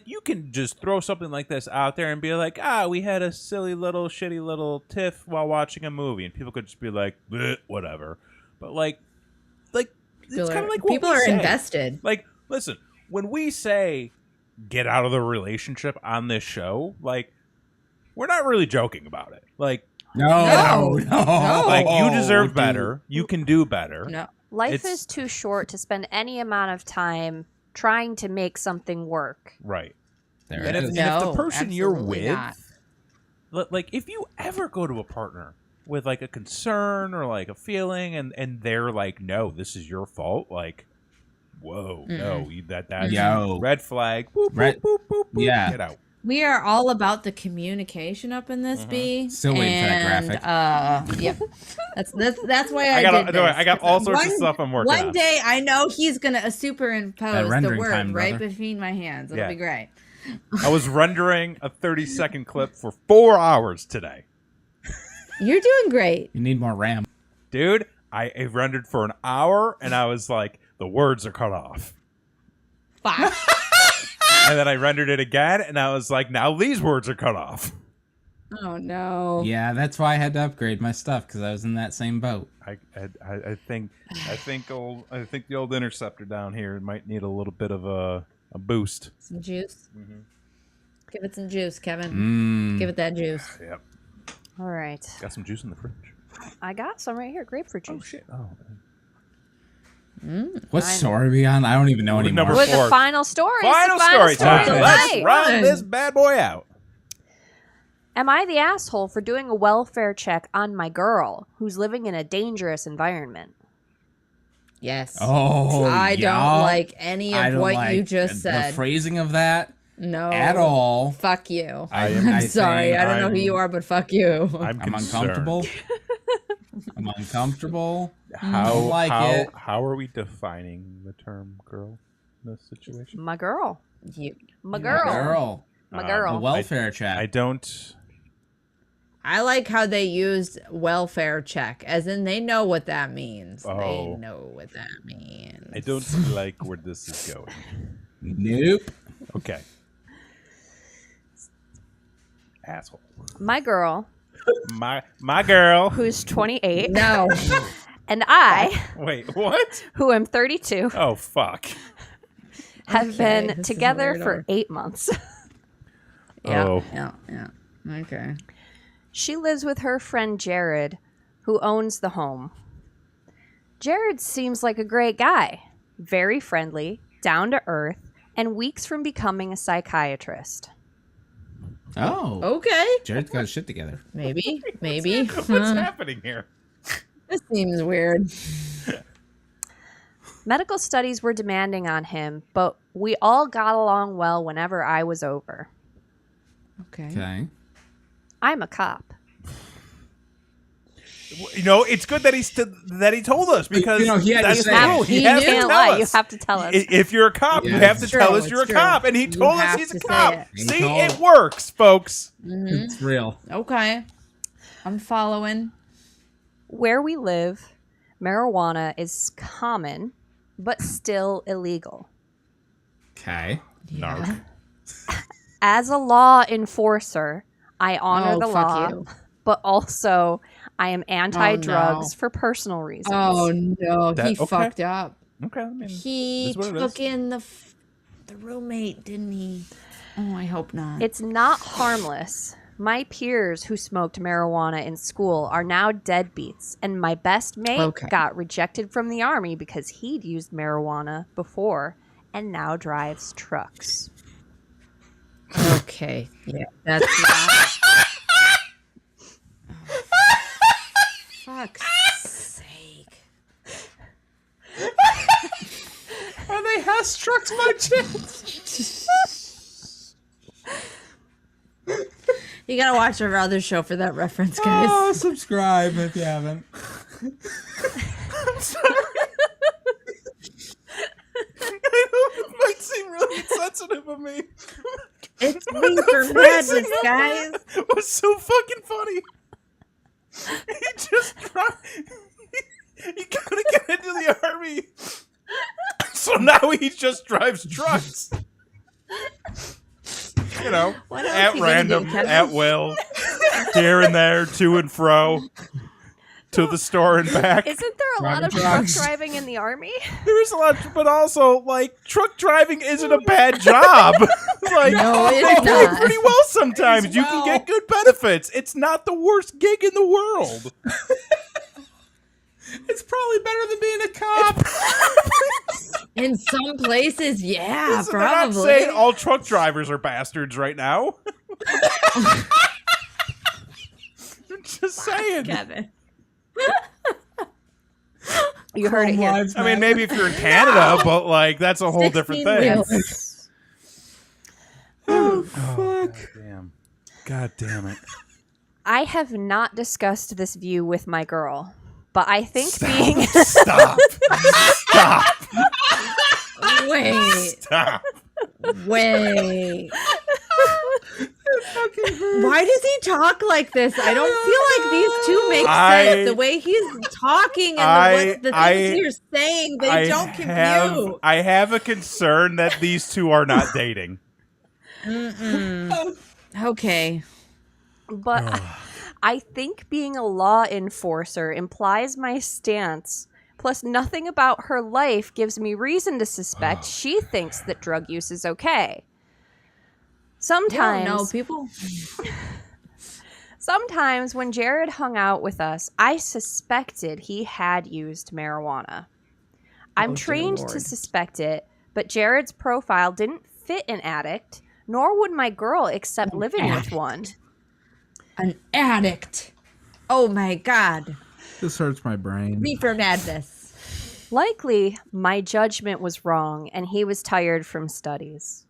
you can just throw something like this out there and be like, we had a silly little shitty little tiff while watching a movie, and people could just be like, whatever. But like it's kind of like what people we are say. invested. Like, listen, when we say get out of the relationship on this show, like, we're not really joking about it. Like, No. like, you deserve dude. better. You can do better. No. Life is too short to spend any amount of time trying to make something work. Right. There And it if is. the person you're absolutely with, not. like, if you ever go to a partner with like a concern or like a feeling, and they're like, no, this is your fault, like, whoa, no, that's Yo. red flag. Boop, Red- boop, boop, boop, boop, Yeah. get out. We are all about the communication up in this B. Still waiting for that graphic. Yep. That's why I got did this. I got all sorts of stuff I'm working on. One day I know he's gonna That superimpose the rendering word time, right brother. between my hands. It'll Yeah. be great. I was rendering a 30-second clip for 4 hours today. You're doing great. You need more RAM. Dude, I rendered for an hour, and I was like, the words are cut off. Fuck. And then I rendered it again, and I was like, now these words are cut off. Oh no. Yeah, that's why I had to upgrade my stuff, because I was in that same boat. I think the old interceptor down here might need a little bit of a boost. Some juice. Give it some juice, Kevin. Give it that juice. Yep. All right. Got some juice in the fridge. I got some right here. Grapefruit juice. Oh shit. Oh. What story are we on? I don't even know anymore. Number With four. the final story. Final story time. of the Let's night. run this bad boy out. Am I the asshole for doing a welfare check on my girl who's living in a dangerous environment? Yes. Oh, I yeah. don't like any I of don't what like you just said. The phrasing of that No. at all. Fuck you. I Sorry. think I don't know who you are, but fuck you. I'm I'm concerned. uncomfortable. I'm uncomfortable. How Don't like it. how are we defining the term girl in this situation? My girl. You. My My girl. girl. My A girl. welfare check. I don't. I like how they used welfare check, as in they know what that means. They Oh. know what that means. I don't like where this is going. Nope. Okay. Asshole. My girl, My girl. who's 28, No. and I, Wait, what? who am 32, Oh fuck. have Okay, been this is together weird. for 8 months. Yeah. Oh. Yeah. Okay. She lives with her friend Jared, who owns the home. Jared seems like a great guy, very friendly, down to earth, and weeks from becoming a psychiatrist. Oh. Okay. Jared's got his shit together. Maybe. What's happening here? This seems weird. Medical studies were demanding on him, but we all got along well whenever I was over. Okay. Okay. I'm a cop. You know, it's good that he told us because You know, he had to that's say the it. rule. He He has knew. to Can't tell lie. us. You have to tell us. If you're a cop, you Yeah. have to It's tell true, us you're a it's cop, true. and he You told us have he's a to say cop. it. He See, told- it works, folks. It's real. Okay. I'm following. Where we live, marijuana is common, but still illegal. Okay. Narc. As a law enforcer, I honor Oh, the fuck law, you. but also I am anti-drugs no. for personal reasons. Oh no, That- he okay. fucked up. Okay, I mean, He that's what it took is. in the roommate, didn't he? Oh, I hope not. It's not harmless. My peers who smoked marijuana in school are now deadbeats, and my best mate Okay. got rejected from the army because he'd used marijuana before and now drives trucks. Okay. Yeah, that's not. Fuck's sake. Are they house trucks by chance? You gotta watch our other show for that reference, guys. Oh, subscribe if you haven't. I know it might seem really insensitive of me. It's But me the for phrasing madness, of guys. that was so fucking funny. He just tried. He couldn't get into the army, so now he just drives trucks. You know, What else at you gonna random, do, Kevin? at will, here and there, to and fro, to the store and back. Isn't there a lot Driving of truck trucks. driving in the army? There is a lot, but also like truck driving isn't a bad job. Like No, they it's pay not. pretty well sometimes. As You can well. get good benefits. It's not the worst gig in the world. It's probably better than being a cop. In some places, yeah, Listen, they're not probably. saying all truck drivers are bastards right now. I'm just saying. Kevin. You heard it here. Lives I mean, matter. maybe if you're in Canada, but like that's a whole different 16 thing. wheels. Oh, fuck. Damn. God damn it. I have not discussed this view with my girl, but I think being Stop. Stop. Wait, Stop. wait. Why does he talk like this? I don't feel like these two make sense. The way he's talking and the things you're saying, they don't compute. I have a concern that these two are not dating. Okay. But I think being a law enforcer implies my stance. Plus, nothing about her life gives me reason to suspect she thinks that drug use is okay. No, people. Sometimes when Jared hung out with us, I suspected he had used marijuana. I'm Oh, dear trained to Lord. suspect it, but Jared's profile didn't fit an addict, nor would my girl accept living with one. An addict. Oh my God. This hurts my brain. Reefer madness. Likely, my judgment was wrong and he was tired from studies.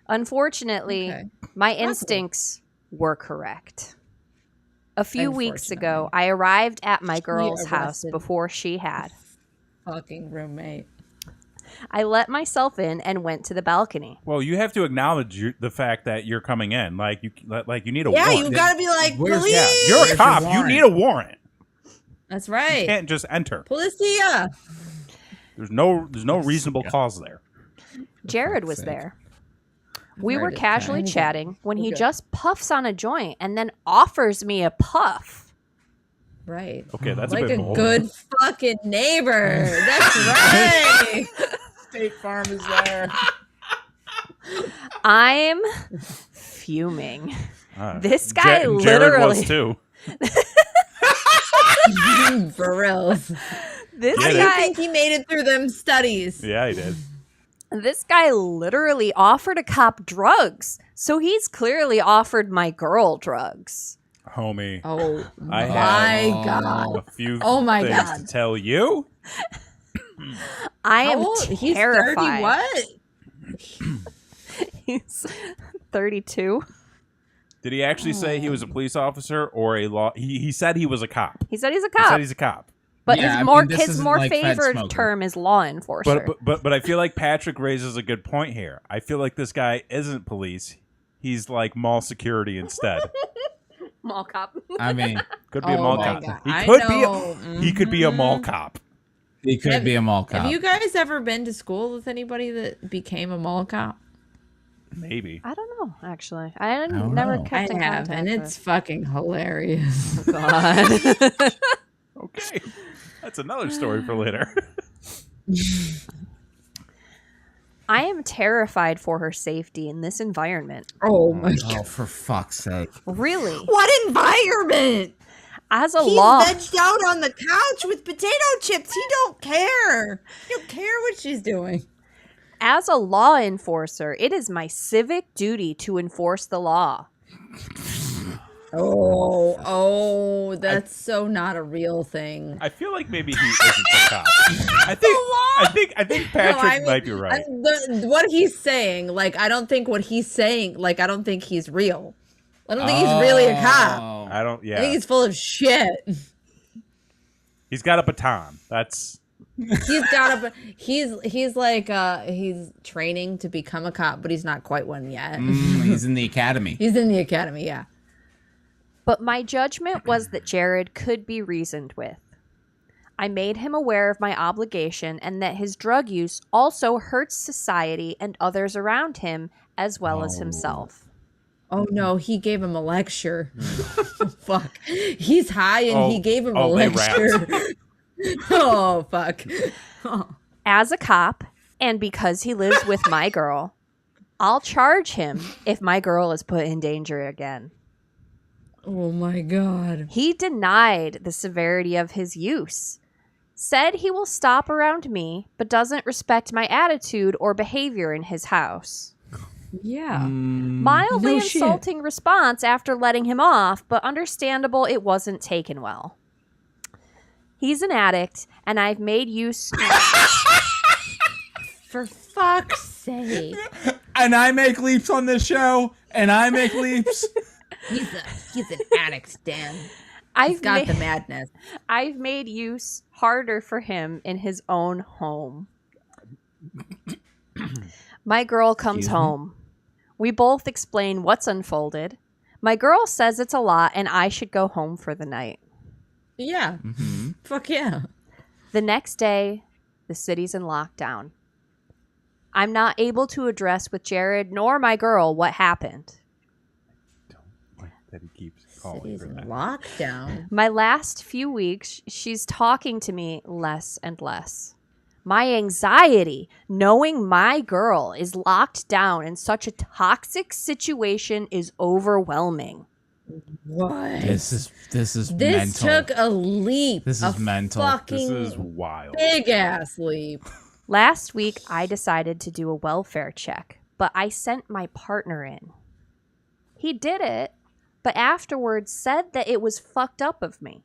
Unfortunately, Okay. my instincts were correct. A few weeks ago, Unfortunately. I arrived at my girl's house arrested. before she had. Fucking roommate. I let myself in and went to the balcony. Well, you have to acknowledge the fact that you're coming in. Like you need a Yeah, warrant. you gotta be like, Where's- police. Yeah, you're a Where's cop. your You warrant? need a warrant. That's You right. can't just enter. Policia. There's no reasonable cause there. Jared was sake. there. We were Right, okay. casually chatting when he Okay. just puffs on a joint and then offers me a puff. Right. Okay, that's Like a bit a bold. good fucking neighbor. That's right. State Farm is there. I'm fuming. This guy Jared literally. was too. For reals. This Get How it? do you guy. think he made it through them studies? Yeah, he did. This guy literally offered a cop drugs. So he's clearly offered my girl drugs. Homie, Oh I my have God. a few Oh my things God. to tell you. I How am old? He's 30 terrified. what? He's 32. Did he actually say he was a police officer or a law? He said he was a cop. He said he's a He said cop. he's a cop. But Yeah, I his mean, more this his isn't more like Fed favored smoker. term is law enforcer. But I feel like Patrick raises a good point here. I feel like this guy isn't police. He's like mall security instead. Mall cop. I mean, Could be a Oh mall my cop. God. He I could know. be. He could be a mall cop. he could be a mall cop. Have you guys ever been to school with anybody that became a mall cop? Maybe. I don't know, actually. I don't never know. kept I in have, contact and it's with- fucking hilarious. God. Okay. That's another story for later. I am terrified for her safety in this environment. Oh my Oh, for fuck's sake. Really? What environment? As a He's law vegged out on the couch with potato chips. He don't care. He don't care what she's doing. As a law enforcer, it is my civic duty to enforce the law. Oh, that's so not a real thing. I feel like maybe he isn't a cop. I think Patrick might be right. What he's saying, like, I don't think what he's saying, like, I don't think he's real. I don't think he's really a cop. Oh. I don't. I think Yeah. he's full of shit. He's got a baton. That's. He's got a. He's like he's training to become a cop, but he's not quite one yet. He's in the academy. He's in the academy, yeah. But my judgment was that Jared could be reasoned with. I made him aware of my obligation and that his drug use also hurts society and others around him as well as himself. Oh no, he gave him a lecture. Fuck. He's high and he gave him a they lecture. Oh fuck. As a cop, and because he lives with my girl, I'll charge him if my girl is put in danger again. Oh my god. He denied the severity of his use, said he will stop around me, but doesn't respect my attitude or behavior in his house. Yeah. Mildly No shit. insulting response after letting him off, but understandable it wasn't taken well. He's an addict, and I've made use... For fuck's sake. And I make leaps on this show, and I make leaps. He's an addict, Dan. He's I've got ma- the madness. I've made use harder for him in his own home. My girl comes home. We both explain what's unfolded. My girl says it's a lot and I should go home for the night. Yeah. Fuck yeah. The next day, the city's in lockdown. I'm not able to address with Jared nor my girl what happened. Like that he keeps calling City's for in that. lockdown. My last few weeks, she's talking to me less and less. My anxiety, knowing my girl is locked down in such a toxic situation, is overwhelming. What? This is This mental. took a leap. This is a mental. Fucking This is wild. big ass leap. Last week, I decided to do a welfare check, but I sent my partner in. He did it, but afterwards said that it was fucked up of me.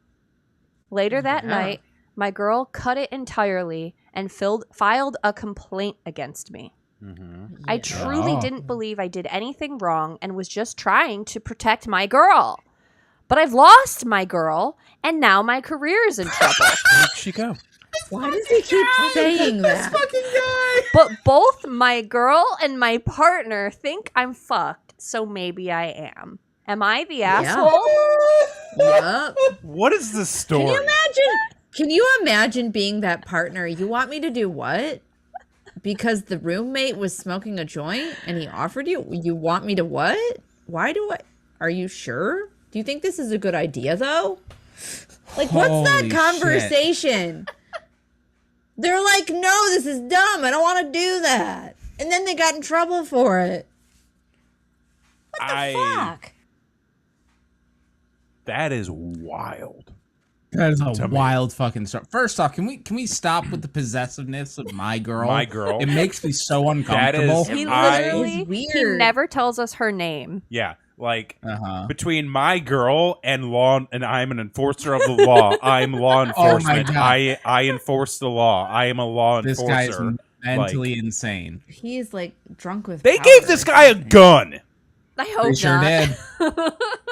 Later that night, my girl cut it entirely and filed a complaint against me. I truly didn't believe I did anything wrong and was just trying to protect my girl. But I've lost my girl, and now my career is in trouble. Where'd she go? Why does he keep saying that? But both my girl and my partner think I'm fucked, so maybe I am. Am I the asshole? Yep. What is this story? Can you imagine being that partner? You want me to do what? Because the roommate was smoking a joint and he offered you? You want me to what? Are you sure? Do you think this is a good idea though? Like, what's that Holy conversation? They're like, no, this is dumb. I don't want to do that. And then they got in trouble for it. What the fuck? That is wild. That is a wild fucking story. First off, can we stop with the possessiveness of my girl? My girl. It makes me so uncomfortable. He I- literally, It's weird. he never tells us her name. Yeah, like Between between my girl and law, and I'm an enforcer of the law. I'm law enforcement. God. I enforce the law. I am a law this enforcer. guy is mentally insane. He is like drunk with They power gave this or guy a something. gun. I hope They sure not. did.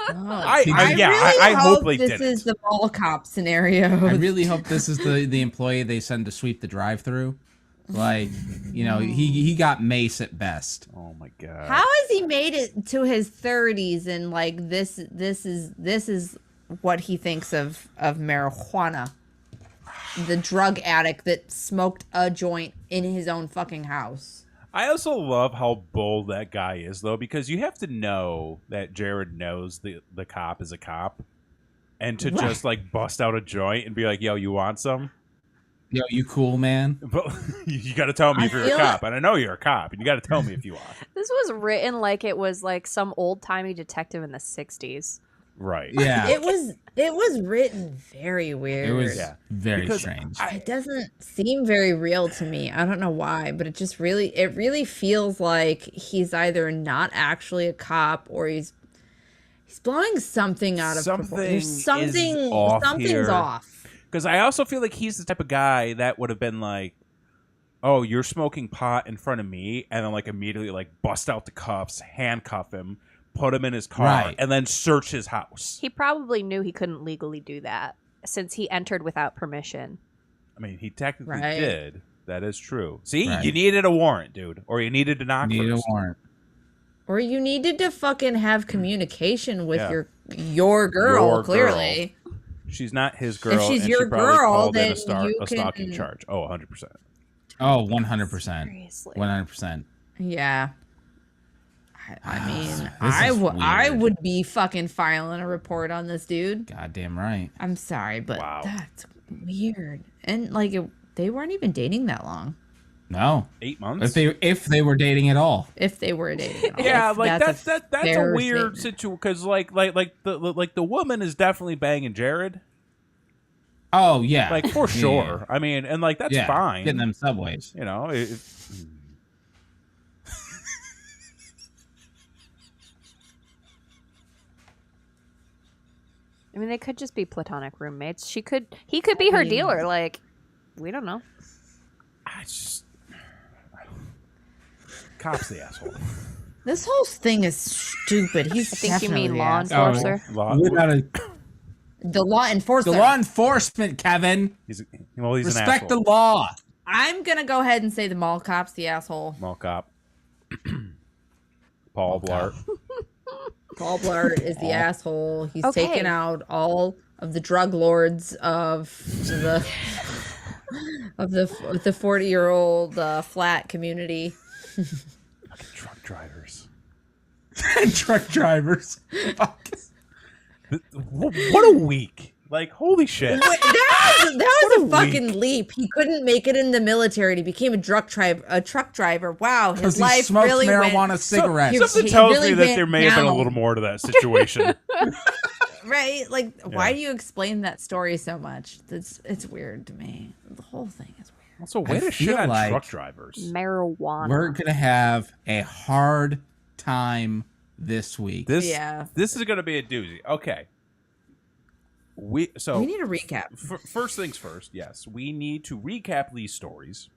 I hope they this didn't. is the mall cop scenario. I really hope this is the employee they send to sweep the drive-through. Like, you know, he got mace at best. Oh my god. How has he made it to his 30s and like this is what he thinks of marijuana? The drug addict that smoked a joint in his own fucking house. I also love how bold that guy is, though, because you have to know that Jared knows the cop is a cop, and to just like bust out a joint and be like, "Yo, you want some?" Yo, you cool, man? But you got to tell me if you're a feel cop, and I know you're a cop, and you got to tell me if you are. This was written like it was like some old-timey detective in the 60s. Right. Yeah. It was written very weird. It was Yeah. very Because strange. It doesn't seem very real to me. I don't know why, but it really feels like he's either not actually a cop or he's blowing something out of proportion. There's something's here. off. Because I also feel like he's the type of guy that would have been like, "Oh, you're smoking pot in front of me," and then like immediately like bust out the cuffs, handcuff him, put him in his car, Right. and then search his house. He probably knew he couldn't legally do that since he entered without permission. I mean, he technically Right. did. That is true. See, Right. you needed a warrant, dude, or you needed to knock Need a first. warrant. Or you needed to fucking have communication with Yeah. your girl, Your girl. clearly. She's not his girl. she's and your she probably girl, called in then a you stalking can- charge. Oh, 100%. Oh, 100%. Seriously. 100%. Yeah. I mean, This I is weird. would be fucking filing a report on this dude. Goddamn right. I'm sorry, but Wow. that's weird. And like, they weren't even dating that long. No. 8 months. If they were dating at all. If they were dating at all. Yeah, If like that's a fair weird statement. situation because like the woman is definitely banging Jared, Oh yeah. like for Yeah, sure. I mean, and like that's yeah. fine. Getting them subways. You know, I mean, they could just be platonic roommates. He could be her dealer. Like, we don't know. I just cops the asshole. This whole thing is stupid. He's I think you mean definitely law the asshole. enforcer. The law enforcer. The law enforcement, Kevin. He's an Respect the asshole. law. I'm gonna go ahead and say the mall cop's the asshole. Mall cop. Paul Blart. Paul Blart is the asshole. He's Okay. taken out all of the drug lords of the of the 40-year-old flat community. Truck drivers. Truck drivers. Fuck. What a week! Like holy shit! That was a What a fucking leap. He couldn't make it in the military. And he became a truck driver. Wow, Because his he life smoked really marijuana went cigarettes. Something he tells really me that went there may have been a down. little more to that situation. right. Like, why do you explain that story so much? It's weird to me. The whole thing is weird. Also, way I to shit feel on like truck drivers. Marijuana. We're gonna have a hard time this week. This is going to be a doozy. Okay. We need a recap. First things first, yes. We need to recap these stories.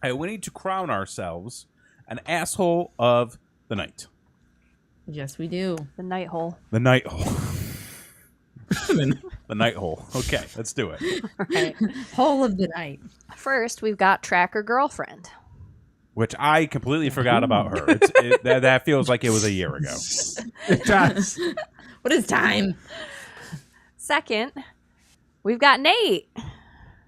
And we need to crown ourselves an asshole of the night. Yes, we do. The night hole. The night hole. The night hole. Okay, let's do it. Right. Hole of the night. First, we've got Tracker Girlfriend. Which I completely forgot about her. That feels like it was a year ago. It does. What is time? Second, we've got Nate.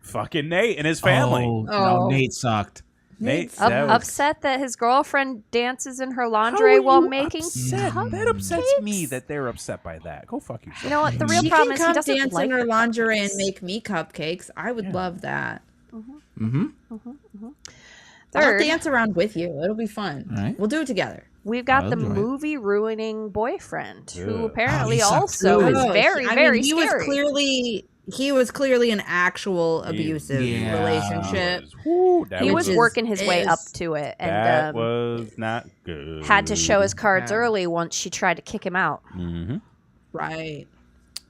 Fucking Nate and his family. Oh, no, Nate sucked. Nate Upset that his girlfriend dances in her lingerie while making cupcakes. That upsets me that they're upset by that. Go fuck yourself. You know what? The real She problem can is he doesn't dance like in her the lingerie and cupcakes. make me cupcakes. I would love that. I'll Third, dance around with you. It'll be fun. All right. We'll do it together. we've got I'll the enjoy it. movie-ruining boyfriend, who Ugh. apparently he sucks also too. is Oh, very, I very mean, scary. He was clearly an actual abusive Yeah. relationship. He was Which working his way is- up to it, That and was not good. had to show his cards Yeah. early once she tried to kick him out. Mm-hmm. Right.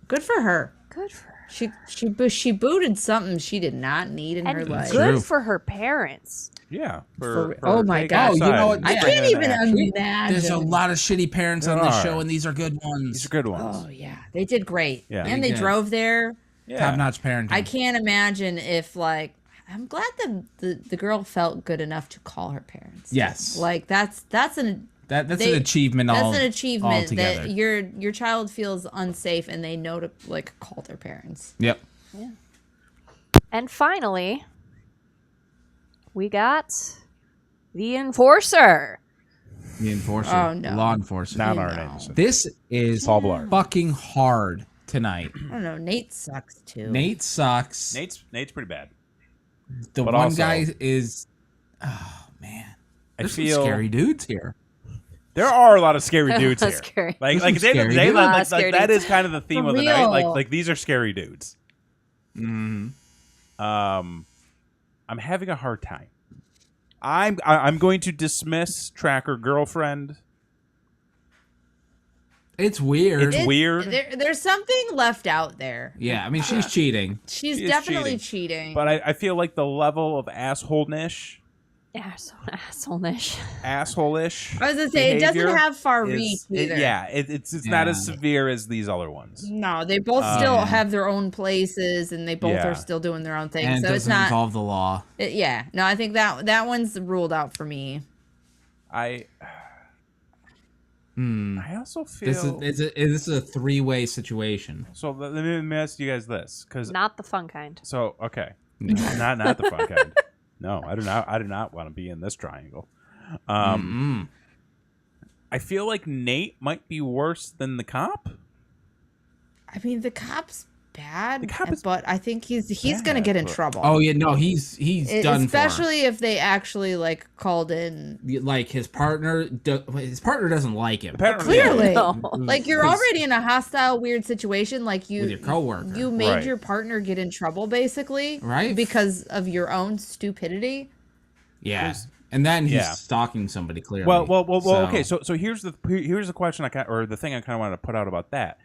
Good for her. Good for her. She booted something she did not need in her And life. good True. for her parents. Yeah. Oh my taking God. Oh, you know what? I bringing can't it even back. imagine. There's a lot of shitty parents on There this are. show, and these are good ones. These are good ones. Oh yeah, they did great. Yeah. And they They did. drove there. Yeah. Top-notch parenting. I can't imagine if like I'm glad that the girl felt good enough to call her parents. Yes. Like that's an That's they- an achievement. that's an achievement altogether. that your child feels unsafe and they know to like call their parents. Yep. And finally, we got the enforcer. The enforcer. Oh, no. Law enforcer. Not You our know. names. This is Paul Blart. fucking hard tonight. I don't know. Nate sucks too. Nate sucks. Nate's pretty bad. the but one also- guy is. Oh man. I There's some feel scary dudes here. there are a lot of scary dudes here. Scary. Like There's they, some scary they dudes. like Scary that dudes. is kind of the theme For of the night. real. Like these are scary dudes. Mm-hmm. I'm having a hard time. I'm going to dismiss Tracker Girlfriend. It's weird. It's weird. There's something left out there. Yeah, I mean she's cheating. She's She is definitely cheating. But I feel like the level of asshole-ish, Asshole-ish. asshole-ish. I was gonna say it doesn't behavior have far is- reach either. it's not as Yeah. severe as these other ones. No, they both still have their own places, and they both Yeah. are still doing their own thing. And it so it's doesn't not. involve the law. Yeah, no, I think that one's ruled out for me. I Hmm. I also feel This is a three-way situation. so. Let me ask you guys this, because Not the fun kind. so not the fun kind. No, I do not want to be in this triangle. I feel like Nate might be worse than the cop. I mean, the cop's bad, The cop is but I think he's gonna bad, get in but- trouble. Oh yeah, no, he's done especially if they actually like called in. for. Like his partner doesn't like him. Apparently, Clearly, No. like you're Because- already in a hostile, weird situation. Like you, With your coworker. you made Right. your partner get in trouble, basically, Right. Because of your own stupidity. Yeah, and then he's Yeah. stalking somebody clearly. Well. Okay. So here's the question or the thing I kind of wanted to put out about that.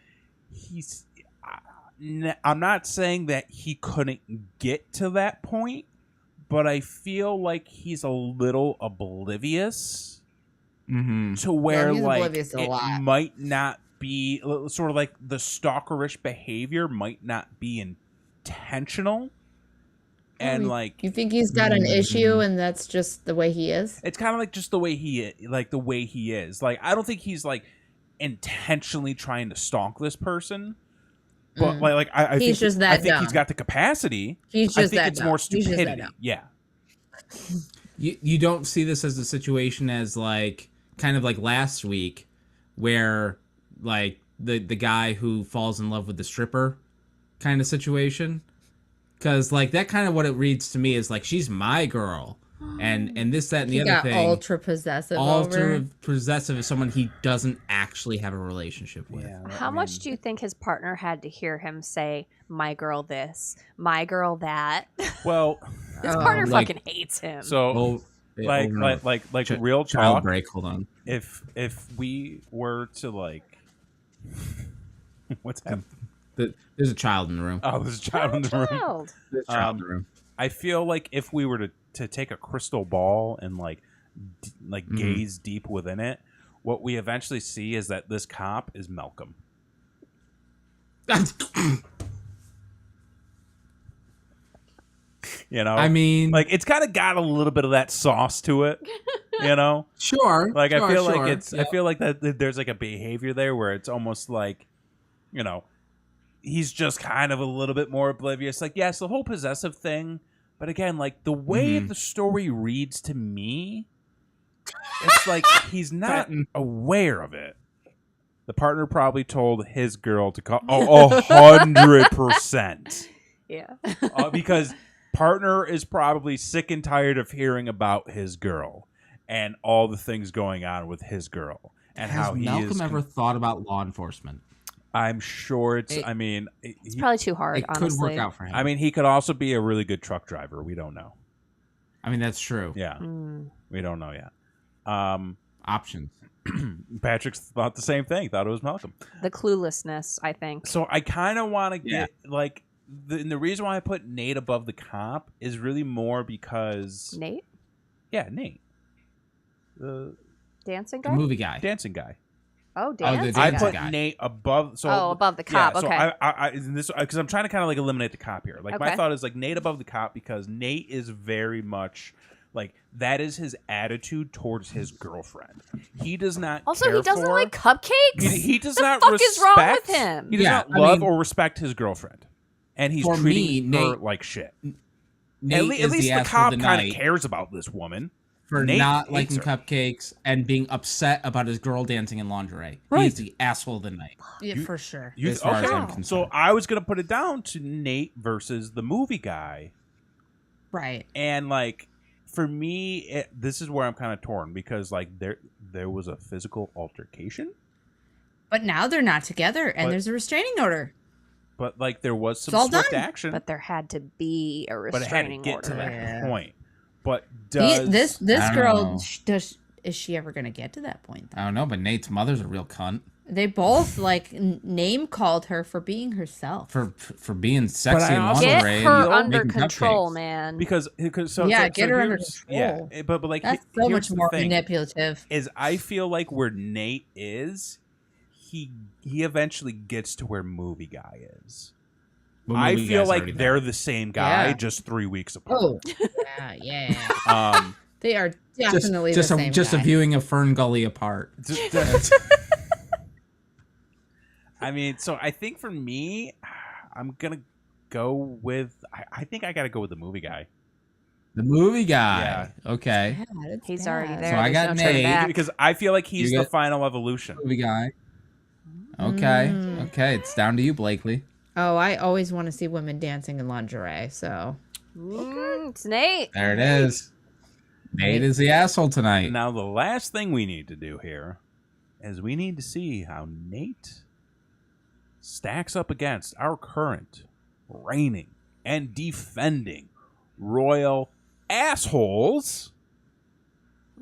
I'm not saying that he couldn't get to that point, but I feel like he's a little oblivious to where he's like oblivious to a it lot. might not be sort of like the stalkerish behavior might not be intentional, and like You think he's got an issue, and that's just the way he is. it's kind of like just the way he is. Like I don't think he's like intentionally trying to stalk this person, but I He's think just that I think dumb. he's got the capacity. He's I just think that it's dumb. more He's just that stupidity. dumb. Yeah, you don't see this as a situation as like kind of like last week, where like the guy who falls in love with the stripper kind of situation, because like that kind of what it reads to me is like she's my girl, and this that and the He other got thing. ultra possessive Ultra over. possessive is someone he doesn't actually have a relationship with. How much do you think his partner had to hear him say, "My girl this, my girl that"? Well, His partner like- fucking hates him. so like real child talk. break. Hold on. If we were to like, what's happening? There's a child in the room. Oh, there's a child in the room. Child. There's a child in the room. I feel like if we were to take a crystal ball and gaze deep within it, what we eventually see is that this cop is Malcolm. You know, I mean, like it's kind of got a little bit of that sauce to it. You know, sure. like I feel like sure. it's. I feel like that there's like a behavior there where it's almost like, you know, he's just kind of a little bit more oblivious. Like, yes, the whole possessive thing, but again, like the way the story reads to me, it's like he's not aware of it. The partner probably told his girl to call 100%. Yeah. Because partner is probably sick and tired of hearing about his girl and all the things going on with his girl and Has how he Malcolm is. ever thought about law enforcement? I'm sure it's. It- I mean, It's probably too hard, It honestly. could work out for him. I mean, he could also be a really good truck driver. We don't know. I mean that's true. Yeah, Mm. we don't know yet. Options. Patrick's thought the same thing. Thought it was Malcolm. The cluelessness, I think. So I kind of want to Yeah. get like the reason why I put Nate above the cop is really more because Nate? Nate, the Dancing The guy? movie guy. dancing guy. Oh, the dancing I guy. put guy. Nate above. So above the cop. So Okay. I this because I'm trying to kind of like eliminate the cop here. Like my Okay. thought is like Nate above the cop because Nate is very much like that is his attitude towards his girlfriend. He does not. Also, care he doesn't for, like cupcakes? He does the not fuck respect. is wrong with him? He does Yeah, not I love mean- or respect his girlfriend, and he's For treating me, her Nate- like shit. Nate At is least the asshole cop of the kind of night cares about this woman. for Nate not hates liking her. cupcakes and being upset about his girl dancing in lingerie. Right. He's the asshole of the night. Yeah, for sure. As far as I'm Okay, concerned. so I was gonna put it down to Nate versus the movie guy. Right. And like for me, this is where I'm kind of torn because like there was a physical altercation, But now they're not together, and But- there's a restraining order. but like there was some It's all swift done. action, But there had to be a but it had to restraining get order. to that Yeah. point. But does This I don't girl know. is she ever gonna get to that point? Though? I don't know, but Nate's mother's a real cunt They both like name called her for being herself. for being sexy I in also Get lingerie her and under making control, cupcakes. man. because so Yeah, so get her under here's- control. Yeah, but like That's so here's much the more thing, manipulative. is I feel like where Nate is, he eventually gets to where movie guy is. Well, I movie feel guy's like already they're there. the same guy, Yeah. just 3 weeks apart. Oh, yeah. They are definitely just the same a guy. viewing of Fern Gully apart. I mean, so I think for me, I'm gonna go with. I think I gotta go with the movie guy. The movie guy. Okay. Bad, it's He's bad. already there. So I There's got no turning Nate. back. Because I feel like he's You the get- final evolution. Movie guy. Okay. Mm. Okay. It's down to you, Blakely. Oh, I always want to see women dancing in lingerie. So It's Nate. There it is. Nate is the asshole tonight. Now, the last thing we need to do here is we need to see how Nate stacks up against our current reigning and defending royal assholes.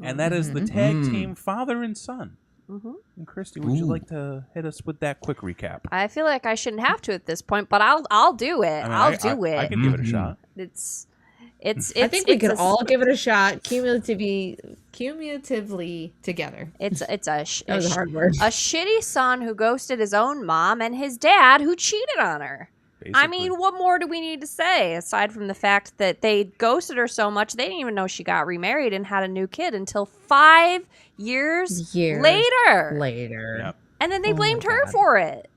And that is the tag Mhm. team father and son. Mm-hmm. And Christy, would you Ooh. like to hit us with that quick recap? I feel like I shouldn't have to at this point, but I'll do it. I mean, I'll do it. I can give it a Mhm. shot. It's I think we it's could a- all give it a shot cumulatively together. It's a That was a hard word. a shitty son who ghosted his own mom and his dad who cheated on her. I mean, Basically. what more do we need to say aside from the fact that they ghosted her so much they didn't even know she got remarried and had a new kid until 5 years later. Yep. And then they Oh my blamed her God. for it.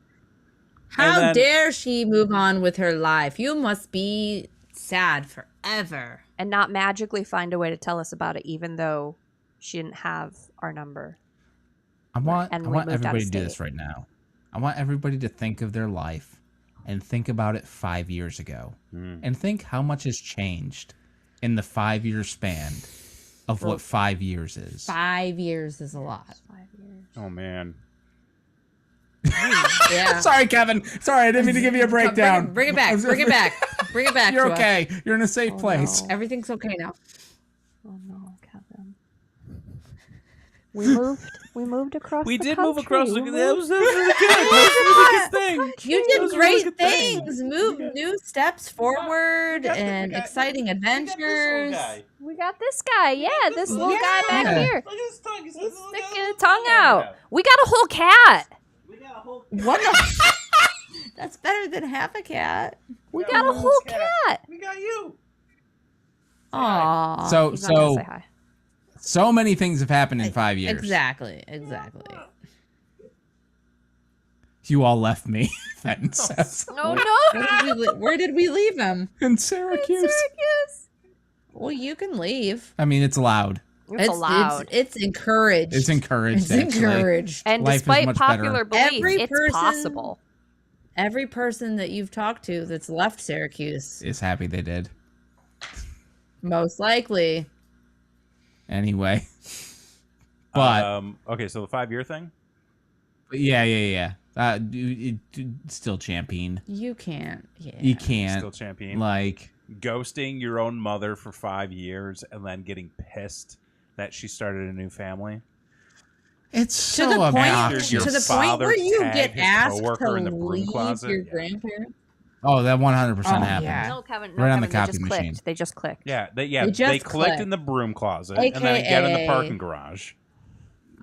How And then- dare she move on with her life? You must be sad forever. And not magically find a way to tell us about it, even though she didn't have our number. I want And we moved out of everybody to do state. this right now. I want everybody to think of their life and think about it 5 years ago. And think how much has changed in the 5 year span of what 5 years is. 5 years is a lot. 5 years. Oh, man. Yeah. Sorry, Kevin. Sorry, I didn't mean to give you a breakdown. Bring it back. Bring it back. Bring it back. You're to us. okay. You're in a safe place. no. Everything's okay now. Oh no, Kevin. We moved across. We the did country. move across. We That moved- was really good. That was a really good thing. You That did was a really great good thing. things. Move new steps forward and exciting adventures. We got this guy. Yeah, this little guy back Yeah. here. Look at his tongue. He's He's sticking his tongue out. We got a whole cat. What the? That's better than half a cat. We got a whole cat. We got you. Aww. He's not gonna say hi. So many things have happened in 5 years. Exactly. You all left me. Fenton says. Oh no. Where did we leave him? In Syracuse. Syracuse. Well, you can leave. I mean, it's loud. It's allowed. It's encouraged. It's encouraged. It's actually. encouraged. And Life is despite much popular better. belief, Every it's person- possible. Every person that you've talked to that's left Syracuse, Is happy they did. most likely. Anyway. But okay, so the 5-year thing. yeah. Still champion. You can't. Yeah. You can't. Still champion. Like, Ghosting your own mother for 5 years and then getting pissed that she started a new family. it's To so the point, obnoxious. Your to the point father where you tagged get his asked coworker to in the broom leave closet. your Yeah. grandparents. Oh, that 100% Oh, happened. yeah. No, Kevin. Right on the They copy just machine. clicked. They just clicked. Yeah, they They just clicked click. in the broom closet and then again in the AKA parking garage.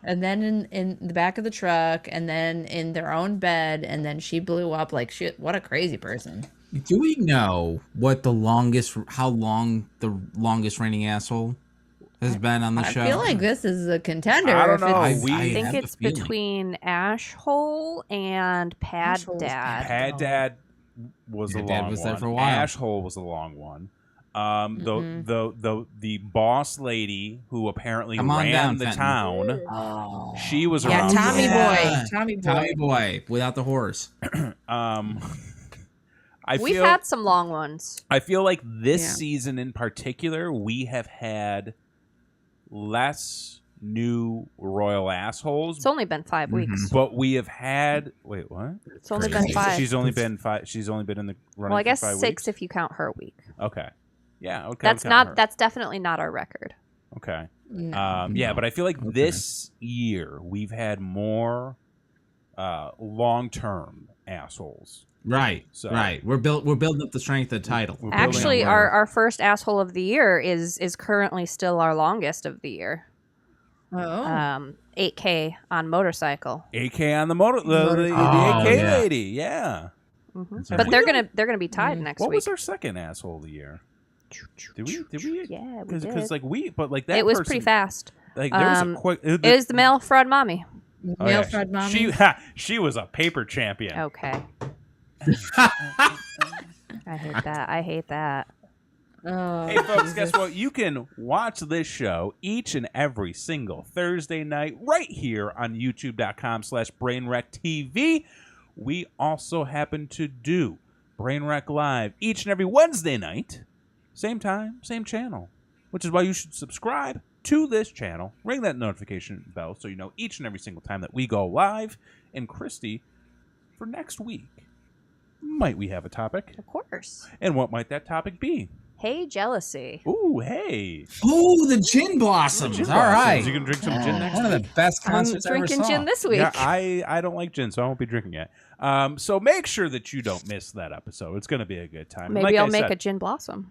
And then in the back of the truck, and then in their own bed, and then she blew up like shit. What a crazy person. Do we know how long the longest reigning asshole has been on the show? I feel like this is a contender. I don't if know. it's- I think have a it's feeling. between Ashhole and Pad Ashhole's Dad. Pad Dad was a Pad Dad long was one. there for a while. Ashhole was a long one. The boss lady who apparently Come on ran down, the Fenton. town. Oh. She was Yeah, around. Tommy for a while. Boy. Tommy Boy. Tommy Boy without the horse. We've had some long ones. I feel like this Yeah. season in particular, we have had less new royal assholes, It's only been 5 Mm-hmm. weeks. but we have had. Wait, what? It's only Crazy. been 5. She's only been 5. She's only been in the running. Well, I guess for 5 6 weeks? if you count her week. Okay. Yeah. Okay. That's I'll count her. That's definitely not our record. Okay. No. Yeah, but I feel like Okay. this year we've had more long-term assholes. Right. So- Right. We're building up the strength of the title. We're building Actually, up our first asshole of the year is currently still our longest of the year. Oh. 8K on motorcycle. AK on the motor, the Oh, AK yeah. lady, yeah. But right. they're gonna be tied next What week. was our second asshole of the year? Did we? Yeah, we did. Because like that. It was person, pretty fast. Like there was a quick. It was the male fraud mommy. oh, Male yeah, Fred Mommy. she was a paper champion. Okay. I hate that. Oh, Hey folks, Jesus. guess what? You can watch this show each and every single Thursday night right here on youtube.com/BrainWreckTV. We also happen to do Brainwreck Live each and every Wednesday night. Same time, same channel. Which is why you should subscribe to this channel. Ring that notification bell so you know each and every single time that we go live. And Christy, for next week, might we have a topic? Of course. And what might that topic be? Hey, jealousy. Ooh, hey. Oh, the gin blossoms. Gin All right. blossoms. You can drink some gin next One of week. the best I'm concerts I ever drinking saw. gin this week. Yeah, I don't like gin, so I won't be drinking it. So make sure that you don't miss that episode. It's going to be a good time. Maybe Like I'll I make said- a gin blossom.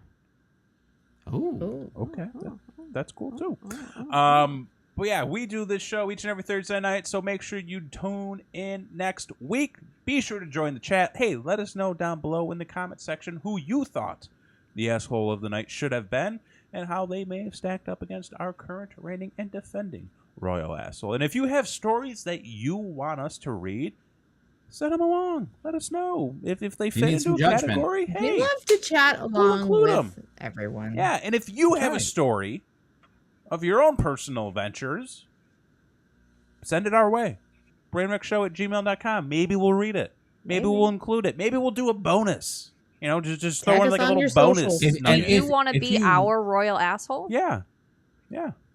Ooh. Okay, that's cool too. But yeah, we do this show each and every Thursday night, so make sure you tune in next week. Be sure to join the chat. Hey, let us know down below in the comment section who you thought the asshole of the night should have been and how they may have stacked up against our current reigning and defending royal asshole. And if you have stories that you want us to read, send them along. Let us know if they fit need into some a judgment. category. We Hey, love to chat along include with 'em. everyone. yeah, and if you have a right. story of your own personal adventures, send it our way. brainwreckshow@gmail.com. Maybe we'll read it. Maybe we'll include it. Maybe we'll do a bonus. You know, just throw Tag in us like a on little your bonus. socials. If- Do nugget. you want to if be you- our royal asshole? Yeah.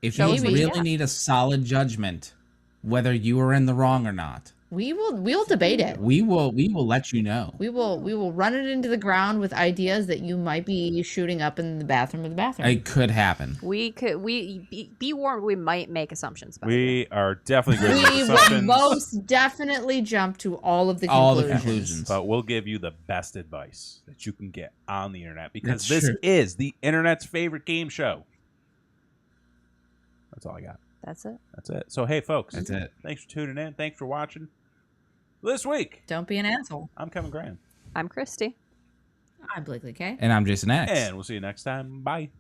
If Show you us what you really got. need a solid judgment, whether you are in the wrong or not, We'll debate it. We will let you know. We will run it into the ground with ideas that you might be shooting up in the bathroom of the bathroom. It could happen. We be warned. We might make assumptions. About We are definitely going to We make will assumptions, most definitely jump to all of the conclusions. but we'll give you the best advice that you can get on the internet because That's this true. is the internet's favorite game show. That's all I got. That's it. That's it. So, hey, folks. That's it. Thanks for tuning in. Thanks for watching. This week, Don't be an asshole. I'm Kevin Graham. I'm Christy. I'm Blakely K. And I'm Jason X. And we'll see you next time. Bye.